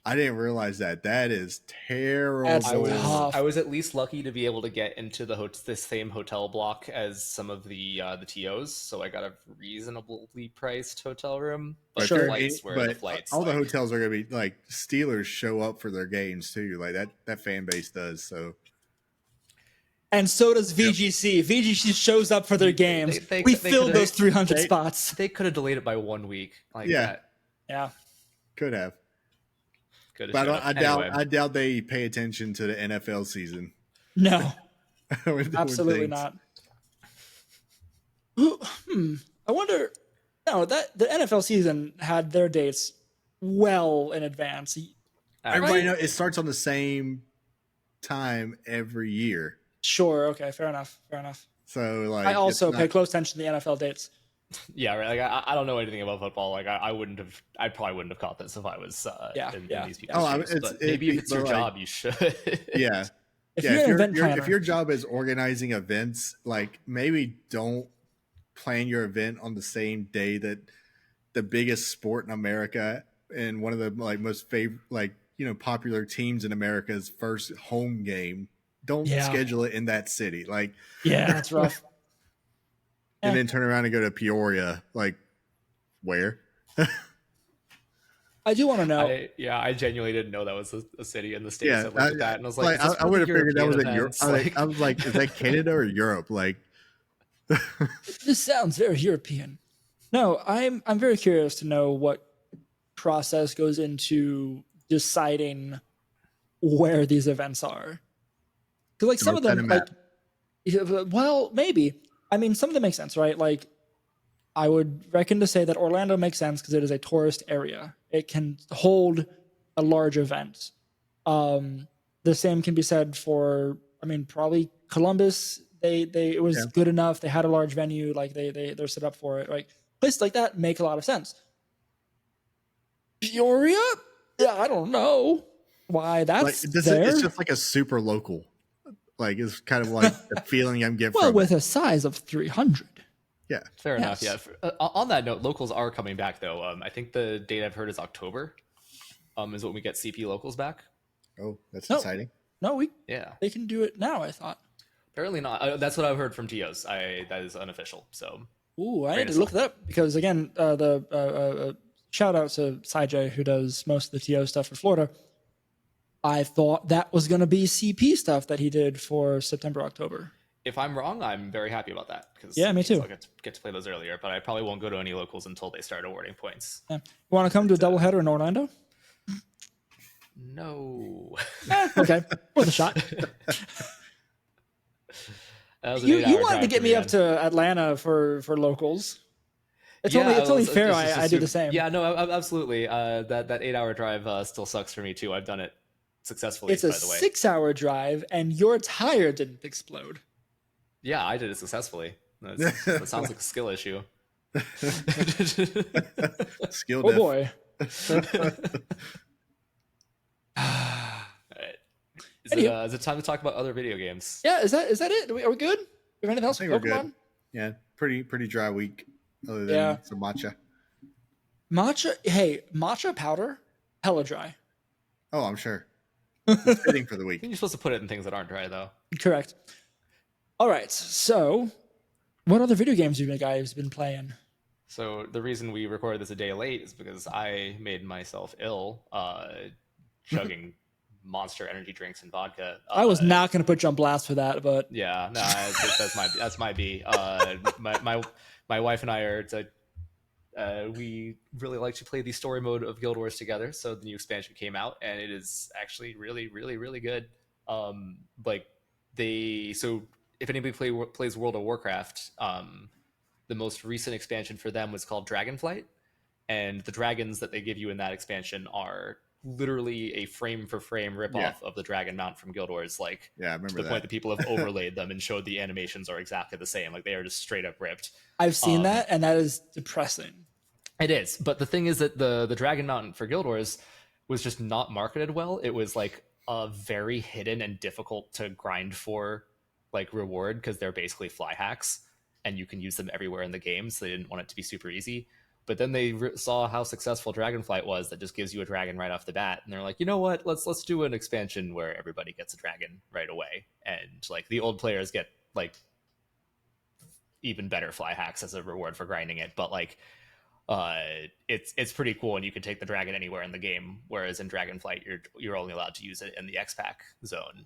I didn't realize that. That is terrible. That's I tough. was at least lucky to be able to get into the same hotel block as some of the TOs, so I got a reasonably priced hotel room. But Sure. the flights were the flights. All the like, hotels are gonna be like Steelers show up for their games too. Like that fan base does. So And so does VGC. VGC shows up for their games. We filled those 300 spots. They could have delayed it by 1 week. Like Yeah. that. Yeah. could have. Could have But showed up. I doubt they pay attention to the NFL season. No, with absolutely things. not. I wonder. No, that the NFL season had their dates well in advance. Everybody know it starts on the same time every year. Sure. Okay. Fair enough. So like, I also it's pay not- close attention to the NFL dates. Yeah, right. Like I don't know anything about football. Like I probably wouldn't have caught this if I was in these people's shoes. But maybe if it's your job, you should. Yeah. If Yeah, you're an event planner, if your job is organizing events, like maybe don't plan your event on the same day that the biggest sport in America and one of the like most favorite, like, you know, popular teams in America's first home game. Don't schedule it in that city. Like, yeah, that's rough. And then turn around and go to Peoria. Like, where? I do want to know. I genuinely didn't know that was a city in the States. Yeah, I looked at that and I was like, I would have figured that was in Europe. Like, I was like, is that Canada or Europe? Like, this sounds very European. No, I'm very curious to know what process goes into deciding where these events are. Because like some of them, like, well, maybe. I mean, some of them make sense, right? Like, I would reckon to say that Orlando makes sense because it is a tourist area. It can hold a large event. The same can be said for, I mean, probably Columbus. It was good enough. They had a large venue. Like they're set up for it. Like places like that make a lot of sense. Peoria? Yeah, I don't know why that's there. It's just like a super local. Like, it's kind of like the feeling I'm getting well, from with a size of 300. Yeah. Fair enough. Yeah. On that note, locals are coming back though. I think the date I've heard is October. Is when we get CP locals back. Oh, that's exciting. No, they can do it now, I thought. Apparently not. That's what I've heard from TOs. That is unofficial. So. Ooh, I need to look that up because again, the shout out to Sai who does most of the TO stuff for Florida. I thought that was going to be CP stuff that he did for September, October. If I'm wrong, I'm very happy about that. Because me too. I'll get to play those earlier, but I probably won't go to any locals until they start awarding points. Yeah. Want to come to a doubleheader in Orlando? No. Okay, worth a shot. You wanted to get me up to Atlanta for locals. It's only fair I do the same. Yeah, no, absolutely. That 8-hour drive still sucks for me too. I've done it successfully. It's a 6-hour drive, and your tire didn't explode. Yeah, I did it successfully. That sounds like a skill issue. Skill. Oh boy. Is it time to talk about other video games? Yeah, is that it? Are we good? Have anything else? I think we're good. Yeah, pretty dry week. Other than some matcha. Matcha powder, hella dry. Oh, I'm sure. It's fitting for the week. You're supposed to put it in things that aren't dry, though. Correct. All right. So, what other video games have you guys been playing? So the reason we recorded this a day late is because I made myself ill, chugging Monster energy drinks and vodka. I was not going to put you on blast for that, but yeah, no, that's my B. My wife and I are we really like to play the story mode of Guild Wars together. So the new expansion came out, and it is actually really, really, really good. So if anybody plays World of Warcraft, the most recent expansion for them was called Dragonflight, and the dragons that they give you in that expansion are literally a frame for frame ripoff of the dragon mount from Guild Wars. Like, I remember to the point that people have overlaid them and showed the animations are exactly the same. Like, they are just straight up ripped. I've seen that, and that is depressing. It is, but the thing is that the dragon mount for Guild Wars was just not marketed well. It was like a very hidden and difficult to grind for like reward, because they're basically fly hacks and you can use them everywhere in the game, so they didn't want it to be super easy. But then they saw how successful Dragonflight was, that just gives you a dragon right off the bat, and they're like, you know what, let's do an expansion where everybody gets a dragon right away, and like the old players get like even better fly hacks as a reward for grinding it. But like it's pretty cool, and you can take the dragon anywhere in the game, whereas in Dragonflight you're only allowed to use it in the X-Pack zone.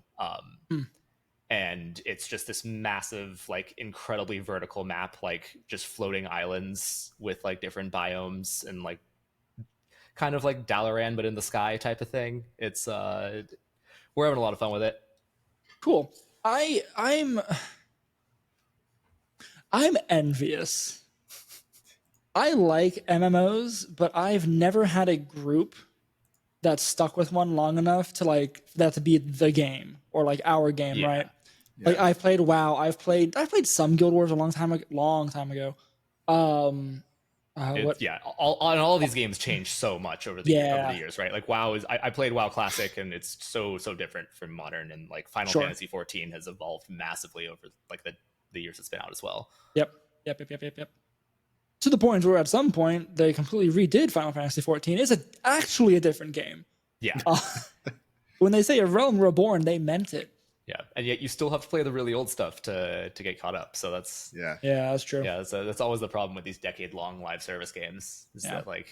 And it's just this massive, like, incredibly vertical map, like just floating islands with like different biomes, and like kind of like Dalaran but in the sky type of thing. It's we're having a lot of fun with it. Cool. I'm envious. I like MMOs, but I've never had a group that stuck with one long enough to like that to be the game, or like our game, right? Like I've played WoW, I've played some Guild Wars a long time ago. All of these games changed so much over the years, right? Like WoW is, I played WoW Classic, and it's so different from Modern, and like Final Fantasy 14 has evolved massively over like the years it's been out as well. Yep. To the point where at some point they completely redid Final Fantasy 14. It's actually a different game. Yeah. When they say a realm reborn, they meant it. Yeah, and yet you still have to play the really old stuff to get caught up. So that's that's true. Yeah, that's always the problem with these decade-long live service games. Is that like,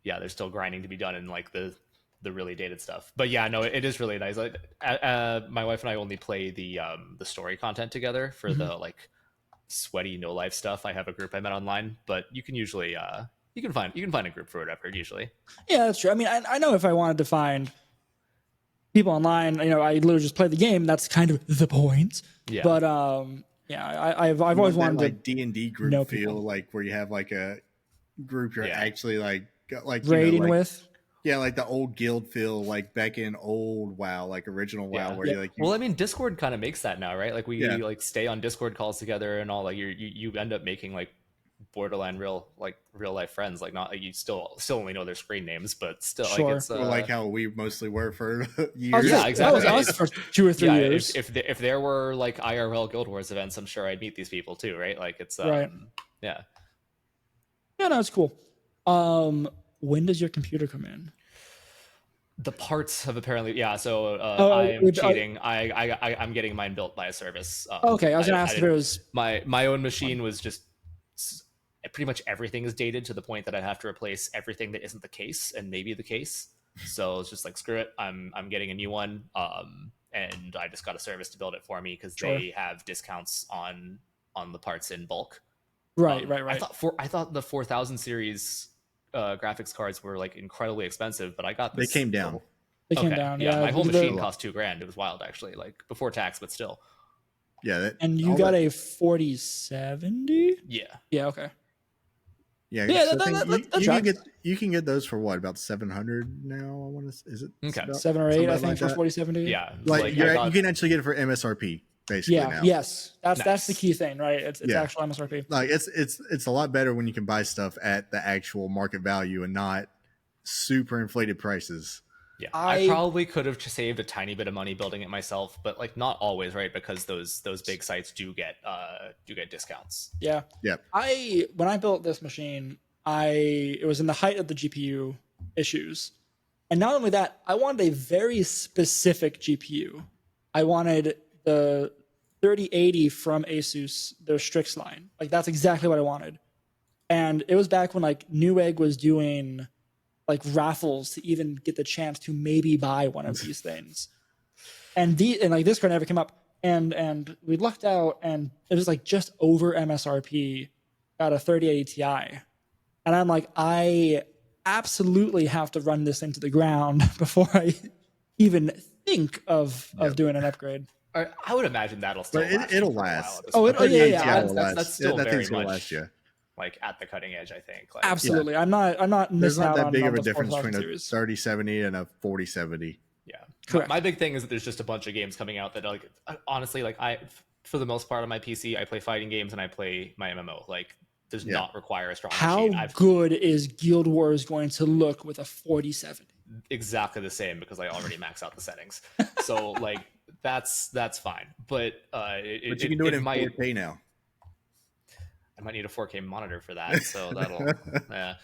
there's still grinding to be done in like the really dated stuff. But yeah, no, it is really nice. Like, my wife and I only play the story content together for the like sweaty no life stuff. I have a group I met online, but you can usually you can find a group for whatever usually. Yeah, that's true. I mean, I know if I wanted to find people online, I literally just play the game. That's kind of the point. Yeah. But I've always wanted like D&D group feel, like where you have like a group you're actually like raiding with. Yeah, like the old guild feel, like back in old WoW, like original WoW, where you like. Well, I mean, Discord kind of makes that now, right? Like we like stay on Discord calls together and all. Like you end up making like borderline real life friends. Like not you still only know their screen names, but still like it's like how we mostly were for years. Yeah, exactly. That was for 2 or 3 years. If there were like IRL Guild Wars events, I'm sure I'd meet these people too, right? Like it's right. Yeah. Yeah, no, it's cool. When does your computer come in? The parts have apparently so I am cheating. I'm getting mine built by a service. Okay, I was gonna ask if it was my own machine was just pretty much everything is dated to the point that I'd have to replace everything that isn't the case and maybe the case. So it's just like screw it. I'm getting a new one. And I just got a service to build it for me because they have discounts on the parts in bulk. Right. I thought the 4000 series graphics cards were like incredibly expensive, but I got this. They came down. Yeah, my whole machine cost $2,000. It was wild, actually, like before tax, but still. Yeah, and you got a 4070? Yeah. Okay. Yeah. You can get those for what, about 700 now? I want to. Is it 7 or 8? I think for 4070. Yeah, like you can actually get it for MSRP. Basically now. Yes, that's the key thing, right? It's actual MSRP. Like it's a lot better when you can buy stuff at the actual market value and not super inflated prices. Yeah, I probably could have saved a tiny bit of money building it myself, but like not always, right? Because those big sites do get discounts. Yeah. When I built this machine, it was in the height of the GPU issues, and not only that, I wanted a very specific GPU. I wanted the 3080 from Asus, their Strix line. Like that's exactly what I wanted. And it was back when like Newegg was doing like raffles to even get the chance to maybe buy one of these things. And like this card never came up. And we lucked out, and it was like just over MSRP at a 3080 Ti. And I'm like, I absolutely have to run this thing to the ground before I even think of doing an upgrade. I would imagine that'll still last. It'll last. That's still that very thing's gonna much. last you. like at the cutting edge. I think absolutely. Yeah. I'm not There's missing not out that on big of a the difference 4000 between a series. 3070 and a 4070. Yeah, correct. My big thing is that there's just a bunch of games coming out that like honestly, like for the most part on my PC, I play fighting games and I play my MMO. Like does not require a strong machine. How good is Guild Wars going to look with a 4070? Exactly the same, because I already max out the settings. So like that's fine. But you can do it in 4K now. I might need a 4K monitor for that, so that'll yeah.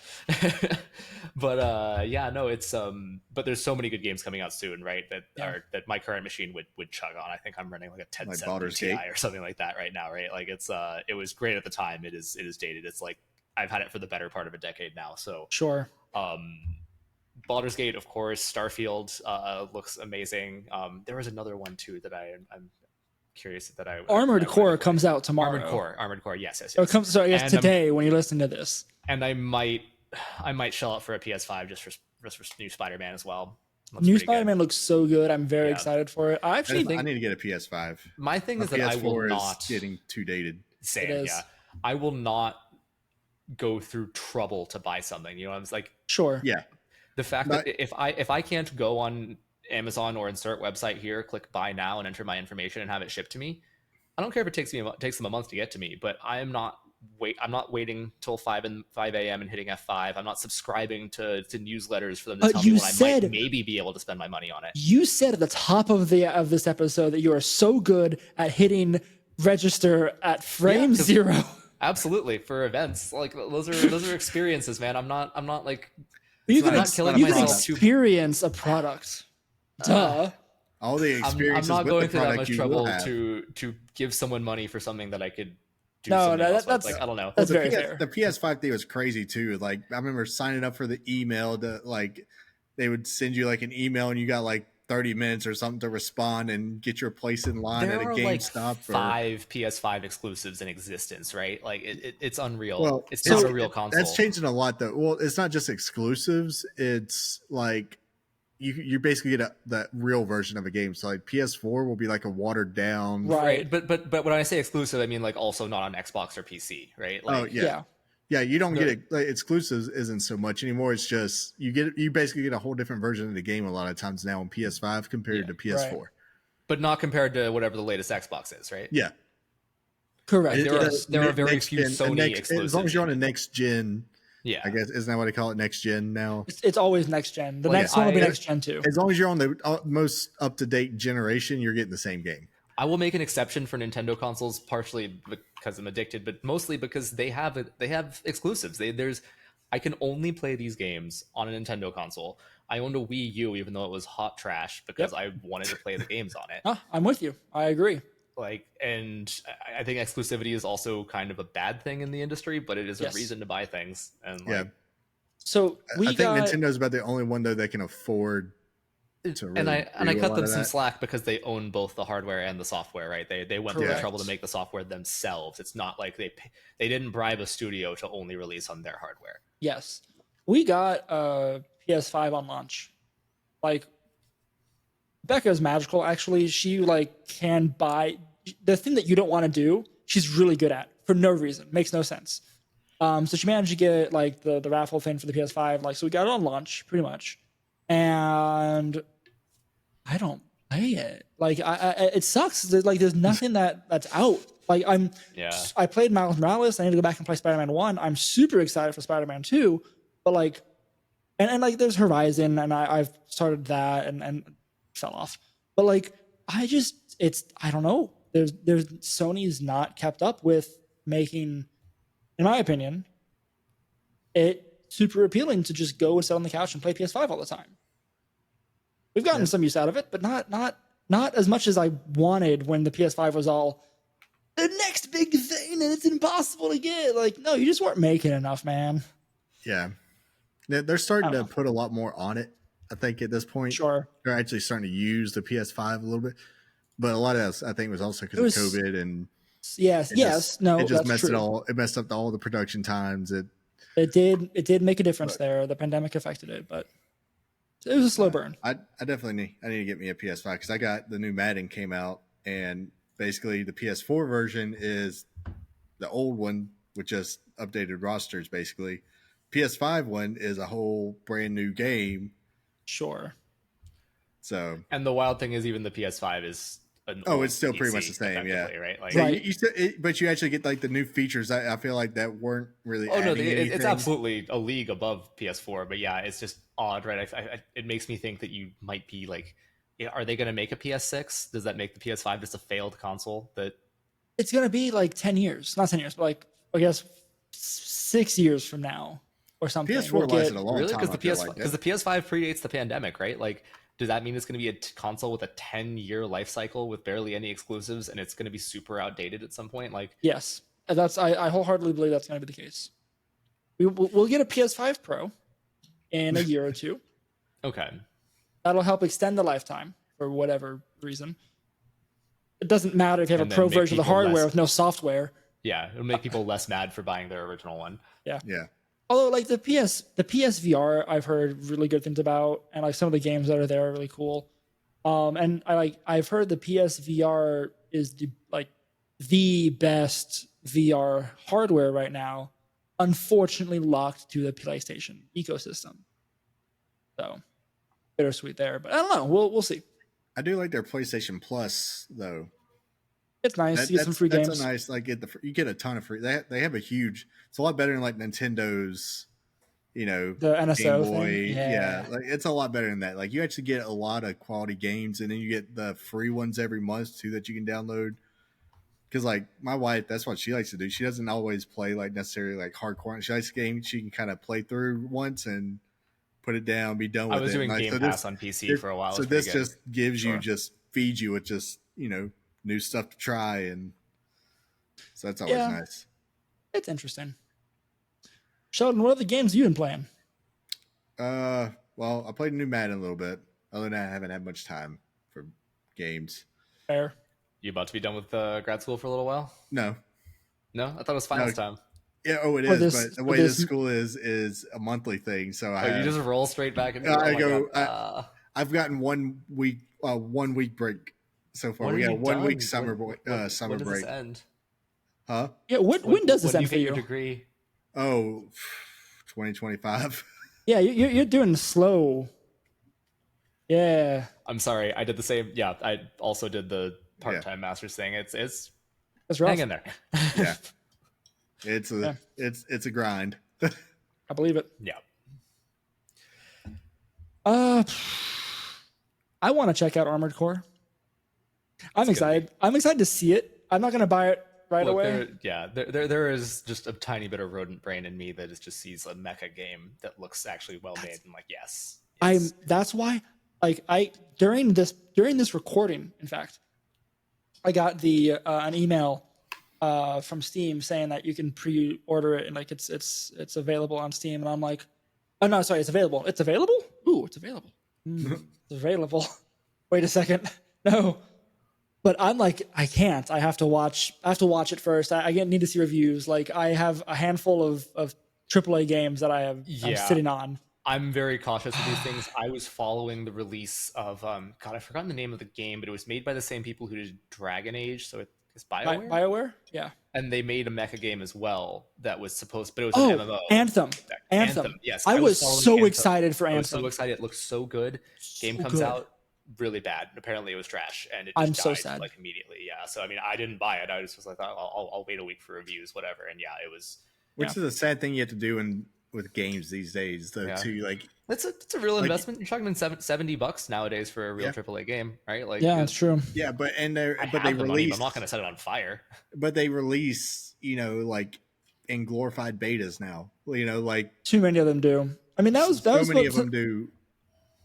But no, it's but there's so many good games coming out soon, right? That my current machine would chug on. I think I'm running like a 1070 Ti or something like that right now, right? Like it's it was great at the time. It is dated. It's like I've had it for the better part of a decade now. So sure. Baldur's Gate, of course. Starfield looks amazing. There was another one too that I'm curious that Armored Core comes out tomorrow. Armored Core, yes. So it comes. So I guess today when you listen to this. And I might shell out for a PS5 just for new Spider-Man as well. New Spider-Man looks so good. I'm very excited for it. I actually think I need to get a PS5. My thing is that I will not getting too dated. Same, yeah. I will not go through trouble to buy something. You know, I was like, sure, yeah. The fact that if I can't go on Amazon or insert website here, click buy now and enter my information and have it shipped to me, I don't care if it takes them a month to get to me, but I'm not waiting till 5 a.m. and hitting F5. I'm not subscribing to newsletters for them to tell me when I might maybe be able to spend my money on it. You said at the top of this episode that you are so good at hitting register at frame zero. Absolutely, for events like those are experiences, man. I'm not like you can experience a product. Duh. All the experiences. I'm not going through that much trouble to give someone money for something that I could do. That's like, I don't know. That's very fair. The PS5 thing was crazy too. Like I remember signing up for the email to like they would send you like an email and you got like 30 minutes or something to respond and get your place in line at a GameStop. Like 5 PS5 exclusives in existence, right? Like it's unreal. Well, it's not a real console. That's changing a lot though. Well, it's not just exclusives. It's like you basically get that real version of a game. So like PS4 will be like a watered down. Right. But when I say exclusive, I mean like also not on Xbox or PC, right? Like, Yeah, you don't get it. Like, exclusives isn't so much anymore. It's just you basically get a whole different version of the game a lot of times now on PS5 compared to PS4. Right. But not compared to whatever the latest Xbox is, right? Yeah. Correct. There are very few Sony exclusives. As long as you're on a next gen, I guess isn't that what they call it, next gen now? It's always next gen. The next one will be next gen too. As long as you're on the most up to date generation, you're getting the same game. I will make an exception for Nintendo consoles, partially because I'm addicted, but mostly because they have exclusives. I can only play these games on a Nintendo console. I owned a Wii U, even though it was hot trash, because I wanted to play the games on it. I'm with you. I agree. And I think exclusivity is also kind of a bad thing in the industry, but it is a reason to buy things. And so I think Nintendo's about the only one though that can afford. And I cut them some slack because they own both the hardware and the software, right? They went through the trouble to make the software themselves. It's not like they didn't bribe a studio to only release on their hardware. Yes, we got a PS5 on launch. Like Becca's magical. Actually, she can buy the thing that you don't want to do. She's really good at for no reason. Makes no sense. So she managed to get the raffle thing for the PS5. So we got it on launch pretty much, and I don't play it. It sucks. There's nothing that's out. I played Miles Morales. I need to go back and play Spider-Man 1. I'm super excited for Spider-Man 2, but and there's Horizon, and I've started that and fell off. But I don't know. There's Sony's not kept up with making, in my opinion, it super appealing to just go and sit on the couch and play PS5 all the time. We've gotten some use out of it, but not as much as I wanted when the PS5 was all the next big thing and it's impossible to get. No, you just weren't making enough, man. Yeah. They're starting to put a lot more on it, I think, at this point. Sure. They're actually starting to use the PS5 a little bit. But a lot of that, I think, was also because of COVID and it messed up all the production times. It did make a difference there. The pandemic affected it, but it was a slow burn. I definitely need to get me a PS5 because I got the new Madden came out, and basically the PS4 version is the old one with just updated rosters, basically. PS5 one is a whole brand new game. Sure. So, and the wild thing is, even the PS5 is it's still pretty much the same, yeah. Right? Like, right. But you actually get like the new features. I feel like that weren't really. Oh no, anything. it's absolutely a league above PS4. But yeah, it's just odd, right? It makes me think that you might be like, are they going to make a PS6? Does that make the PS5 just a failed console? That it's going to be like 10 years, not 10 years, but like I guess 6 years from now or something. PS4 lasted a long time. Because the PS5 predates the pandemic, right? Like, does that mean it's going to be a console with a 10-year life cycle with barely any exclusives, and it's going to be super outdated at some point? Like, yes, I wholeheartedly believe that's going to be the case. We'll get a PS5 Pro in a year or two. Okay, that'll help extend the lifetime for whatever reason. It doesn't matter if you have a pro version of the hardware with no software. Yeah, it'll make people less mad for buying their original one. Yeah. Although, like the PSVR, I've heard really good things about, and like some of the games that are there are really cool. And I've heard the PSVR is the best VR hardware right now. Unfortunately, locked to the PlayStation ecosystem. So bittersweet there, but I don't know. We'll see. I do like their PlayStation Plus though. It's nice. You get some free games. That's a nice you get a ton of free. They have a huge. It's a lot better than like Nintendo's, the NSO Game Boy. thing. Yeah, like it's a lot better than that. Like you actually get a lot of quality games, and then you get the free ones every month too that you can download. Because like my wife, that's what she likes to do. She doesn't always play like necessarily like hardcore. She likes games she can kind of play through once and put it down, be done with it. I was doing Game Pass on PC for a while. So this just gives you, just feeds you with just, new stuff to try. And so that's always nice. It's interesting. Sheldon, what are the games you've been playing? Well, I played a new Madden a little bit. Other than that, I haven't had much time for games. Fair. You about to be done with grad school for a little while? No, I thought it was finals time. Yeah, it is. But the way this school is a monthly thing. So you just roll straight back into I've gotten 1 week break so far. We got a 1 week summer break. When does this end? Huh? Yeah. When does this end for you? Your degree? Oh, 2025. Yeah, you're doing slow. Yeah. I'm sorry. I did the same. Yeah, I also did the part-time master's thing. It's rough. Hang in there. Yeah. It's a grind. I believe it. Yeah. I want to check out Armored Core. I'm excited. I'm excited to see it. I'm not going to buy it right away. There is just a tiny bit of rodent brain in me that just sees a mecha game that looks actually well made. And like, yes. That's why. During this recording, in fact, I got an email from Steam saying that you can pre-order it and like it's available on Steam, and I'm like, oh no, sorry, it's available. It's available? Ooh, it's available. It's available. Wait a second. No. But I'm like, I can't. I have to watch it first. I need to see reviews. Like I have a handful of AAA games that I'm sitting on. I'm very cautious with these things. I was following the release of I've forgotten the name of the game, but it was made by the same people who did Dragon Age, so it's BioWare. BioWare, yeah. And they made a mecha game as well that was supposed, but it was an MMO. Anthem. Yes, I was so excited for Anthem. I was so excited. It looked so good. Game comes out really bad. Apparently, it was trash, and it just died sad. Like immediately. Yeah. So I mean, I didn't buy it. I just was like, I'll wait a week for reviews, whatever. And it was. Which is a sad thing you have to do with games these days, though. Too like it's a real investment. You're talking about $70 nowadays for a real AAA game, right? Like that's true. Yeah, but they release. release. I'm not going to set it on fire. But they release, like in glorified betas now. Like too many of them do. I mean, that was many of them do.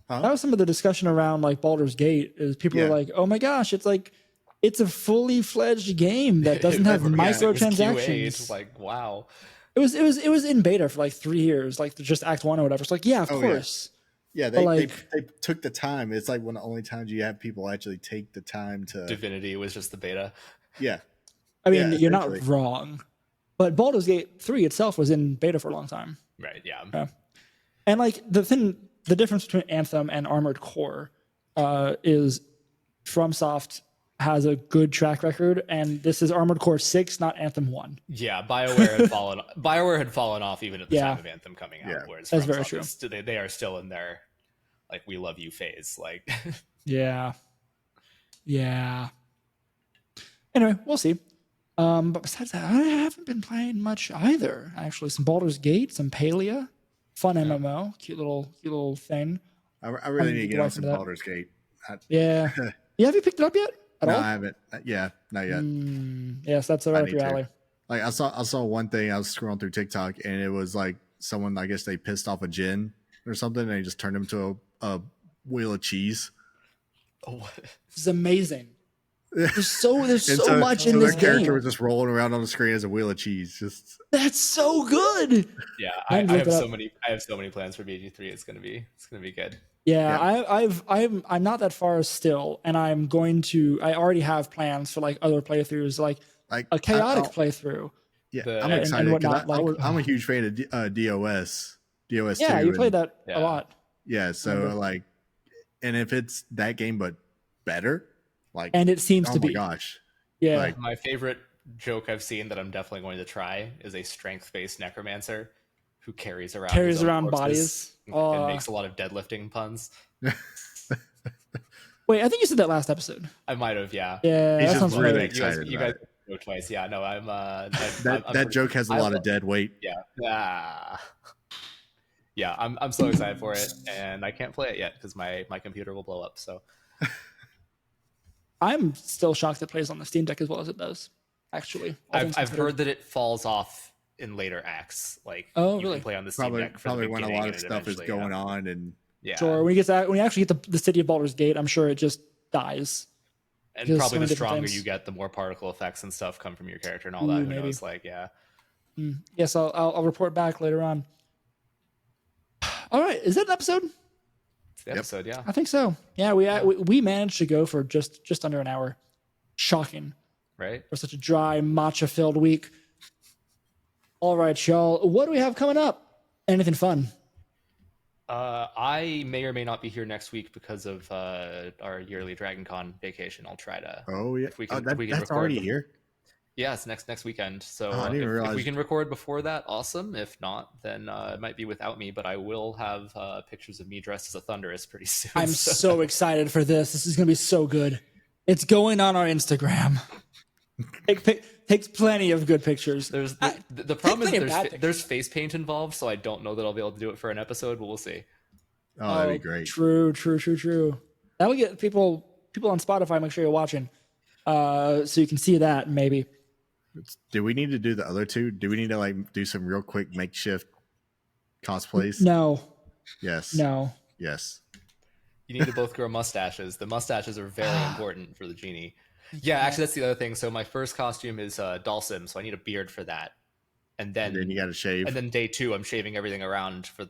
Huh? That was some of the discussion around like Baldur's Gate. Is people are like, oh my gosh, it's a fully fledged game that doesn't have microtransactions. Like wow. It was in beta for like 3 years, like just Act 1 or whatever. It's like, yeah, of course. Yeah, they took the time. It's like one of the only times you have people actually take the time to. Divinity was just the beta. Yeah. I mean, you're not wrong. But Baldur's Gate 3 itself was in beta for a long time. Right, yeah. And like the difference between Anthem and Armored Core is FromSoft has a good track record, and this is Armored Core 6, not Anthem 1. Yeah, BioWare had fallen off even at the time of Anthem coming out. Yeah. Whereas That's very true. They are still in their like we love you phase. Like Yeah. Anyway, we'll see. But besides that, I haven't been playing much either. Actually, some Baldur's Gate, some Palia, fun MMO, cute little thing. I really need to get on some Baldur's Gate. Yeah. Yeah, have you picked it up yet? No, I haven't. Yeah, not yet. Yes, that's right up your alley. Like I saw one thing. I was scrolling through TikTok, and it was like someone. I guess they pissed off a djinn or something, and they just turned him to a wheel of cheese. oh, This is amazing. There's so much in this game. Their character was just rolling around on the screen as a wheel of cheese. That's so good. Yeah, I have so many plans for BG3. It's gonna be good. Yeah. I'm not that far still, and I already have plans for like other playthroughs, like a chaotic playthrough. Yeah, I'm excited because I'm a huge fan of DOS. DOS. Yeah, you played that a lot. Yeah, so like, and if it's that game but better, like, and it seems to be. Oh my gosh. Yeah. Like, my favorite joke I've seen that I'm definitely going to try is a strength-based necromancer who carries around bodies and makes a lot of deadlifting puns. Wait, I think you said that last episode. I might have, yeah. Yeah, he's that just really right. excited. You guys go twice, yeah. No, I'm. That joke has a lot of dead weight. Yeah. Yeah, I'm so excited for it, and I can't play it yet because my computer will blow up. So I'm still shocked it plays on the Steam Deck as well as it does. Actually, I've heard that it falls off in later acts. Like, you can play on the Steam Deck probably when a lot of stuff is going on, and sure, when you actually get the city of Baldur's Gate, I'm sure it just dies. And probably the stronger you get, the more particle effects and stuff come from your character and all that. Who knows? Like, Yes, I'll report back later on. All right, is that an episode? It's the episode, yeah. I think so. Yeah, we managed to go for just under an hour. Shocking, right? For such a dry, matcha-filled week. All right, y'all. What do we have coming up? Anything fun? I may or may not be here next week because of our yearly Dragon Con vacation. I'll try to. Oh yeah, if we can that's record already here. Yeah, it's next weekend. So if we can record before that, awesome. If not, then it might be without me. But I will have pictures of me dressed as a Thunderous pretty soon. I'm so excited for this. This is going to be so good. It's going on our Instagram. Takes plenty of good pictures. The problem is there's face paint involved, so I don't know that I'll be able to do it for an episode, but we'll see. Oh, that'd be great. True. That'll get people on Spotify. Make sure you're watching, so you can see that maybe. Do we need to do the other two? Do we need to like do some real quick makeshift cosplays? No. Yes. No. Yes. You need to both grow mustaches. The mustaches are very important for the genie. Yeah, actually, that's the other thing. So my first costume is Dalsim, so I need a beard for that. And then you got to shave. And then day 2, I'm shaving everything around for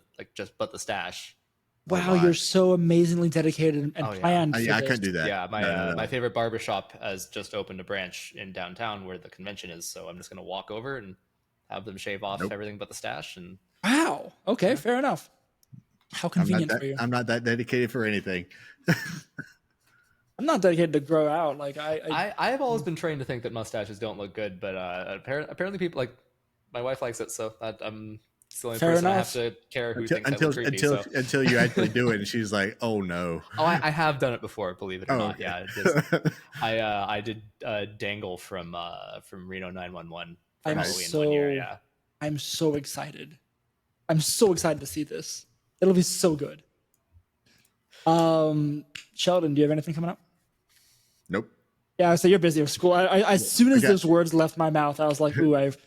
but the stash. Wow, you're so amazingly dedicated and planned. Yeah, I couldn't do that. Yeah, my favorite barbershop has just opened a branch in downtown where the convention is, so I'm just gonna walk over and have them shave off everything but the stash. And wow, okay, fair enough. How convenient for you. I'm not that dedicated for anything. I'm not dedicated to grow out. Like I have always been trained to think that mustaches don't look good, but apparently people like my wife likes it, so I'm. It's the only person I have to care who thinks that looks creepy. Until you actually do it, and she's like, "Oh no!" Oh, I have done it before, believe it or not. Okay. Yeah, I did Dangle from Reno 911 for Halloween 1 year. Yeah, I'm so excited. I'm so excited to see this. It'll be so good. Sheldon, do you have anything coming up? Nope. Yeah, so you're busy with school. As soon as those words left my mouth, I was like, "Ooh, I've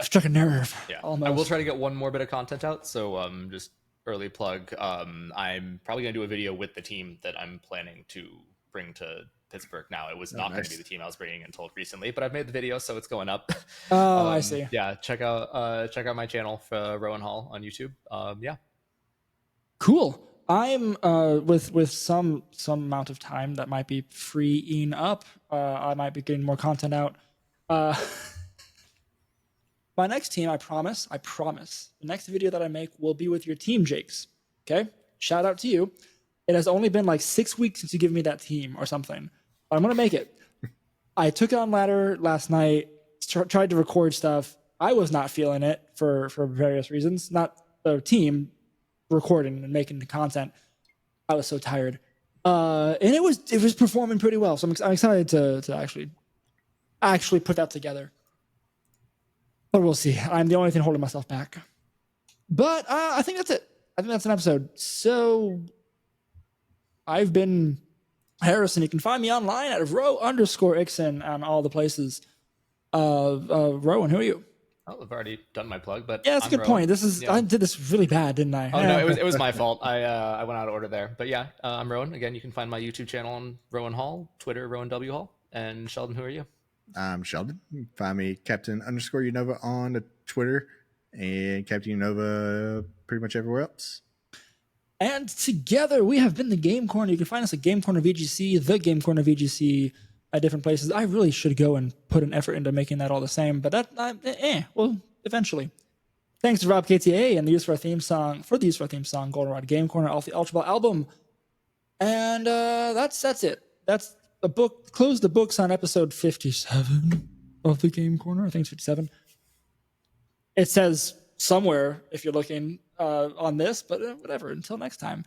struck a nerve." Yeah, almost. I will try to get one more bit of content out. So, just early plug. I'm probably gonna do a video with the team that I'm planning to bring to Pittsburgh. Now, it was not going to be the team I was bringing until recently, but I've made the video, so it's going up. Oh, I see. Yeah, check out my channel for Rowan Hall on YouTube. Yeah. Cool. I'm with some amount of time that might be freeing up. I might be getting more content out. My next team, I promise, the next video that I make will be with your team, Jakes. Okay? Shout out to you. It has only been like 6 weeks since you gave me that team or something. I'm going to make it. I took it on ladder last night, tried to record stuff. I was not feeling it for various reasons. Not the team recording and making the content. I was so tired. And it was performing pretty well. So I'm excited to actually put that together. But we'll see. I'm the only thing holding myself back. But I think that's it. I think that's an episode. So I've been Harrison. You can find me online at row_Ixon on all the places. Rowan, who are you? Oh, I've already done my plug, but yeah, that's a good point. I did this really bad, didn't I? Oh no, it was my fault. I went out of order there. But yeah, I'm Rowan. Again, you can find my YouTube channel on Rowan Hall, Twitter Rowan W Hall, and Sheldon. Who are you? I'm Sheldon. You can find me Captain_Unova on the Twitter and Captain Unova pretty much everywhere else. And together we have been the Game Corner. You can find us at Game Corner VGC, the Game Corner VGC at different places. I really should go and put an effort into making that all the same, but well, eventually. Thanks to RobKTA and the use of our theme song, Goldenrod Game Corner off the Ultraball album. And that's it. That's the book. Close the books on episode 57 of the Game Corner. I think it's 57. It says somewhere if you're looking on this, but whatever. Until next time,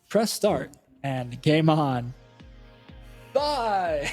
press start and game on. Bye.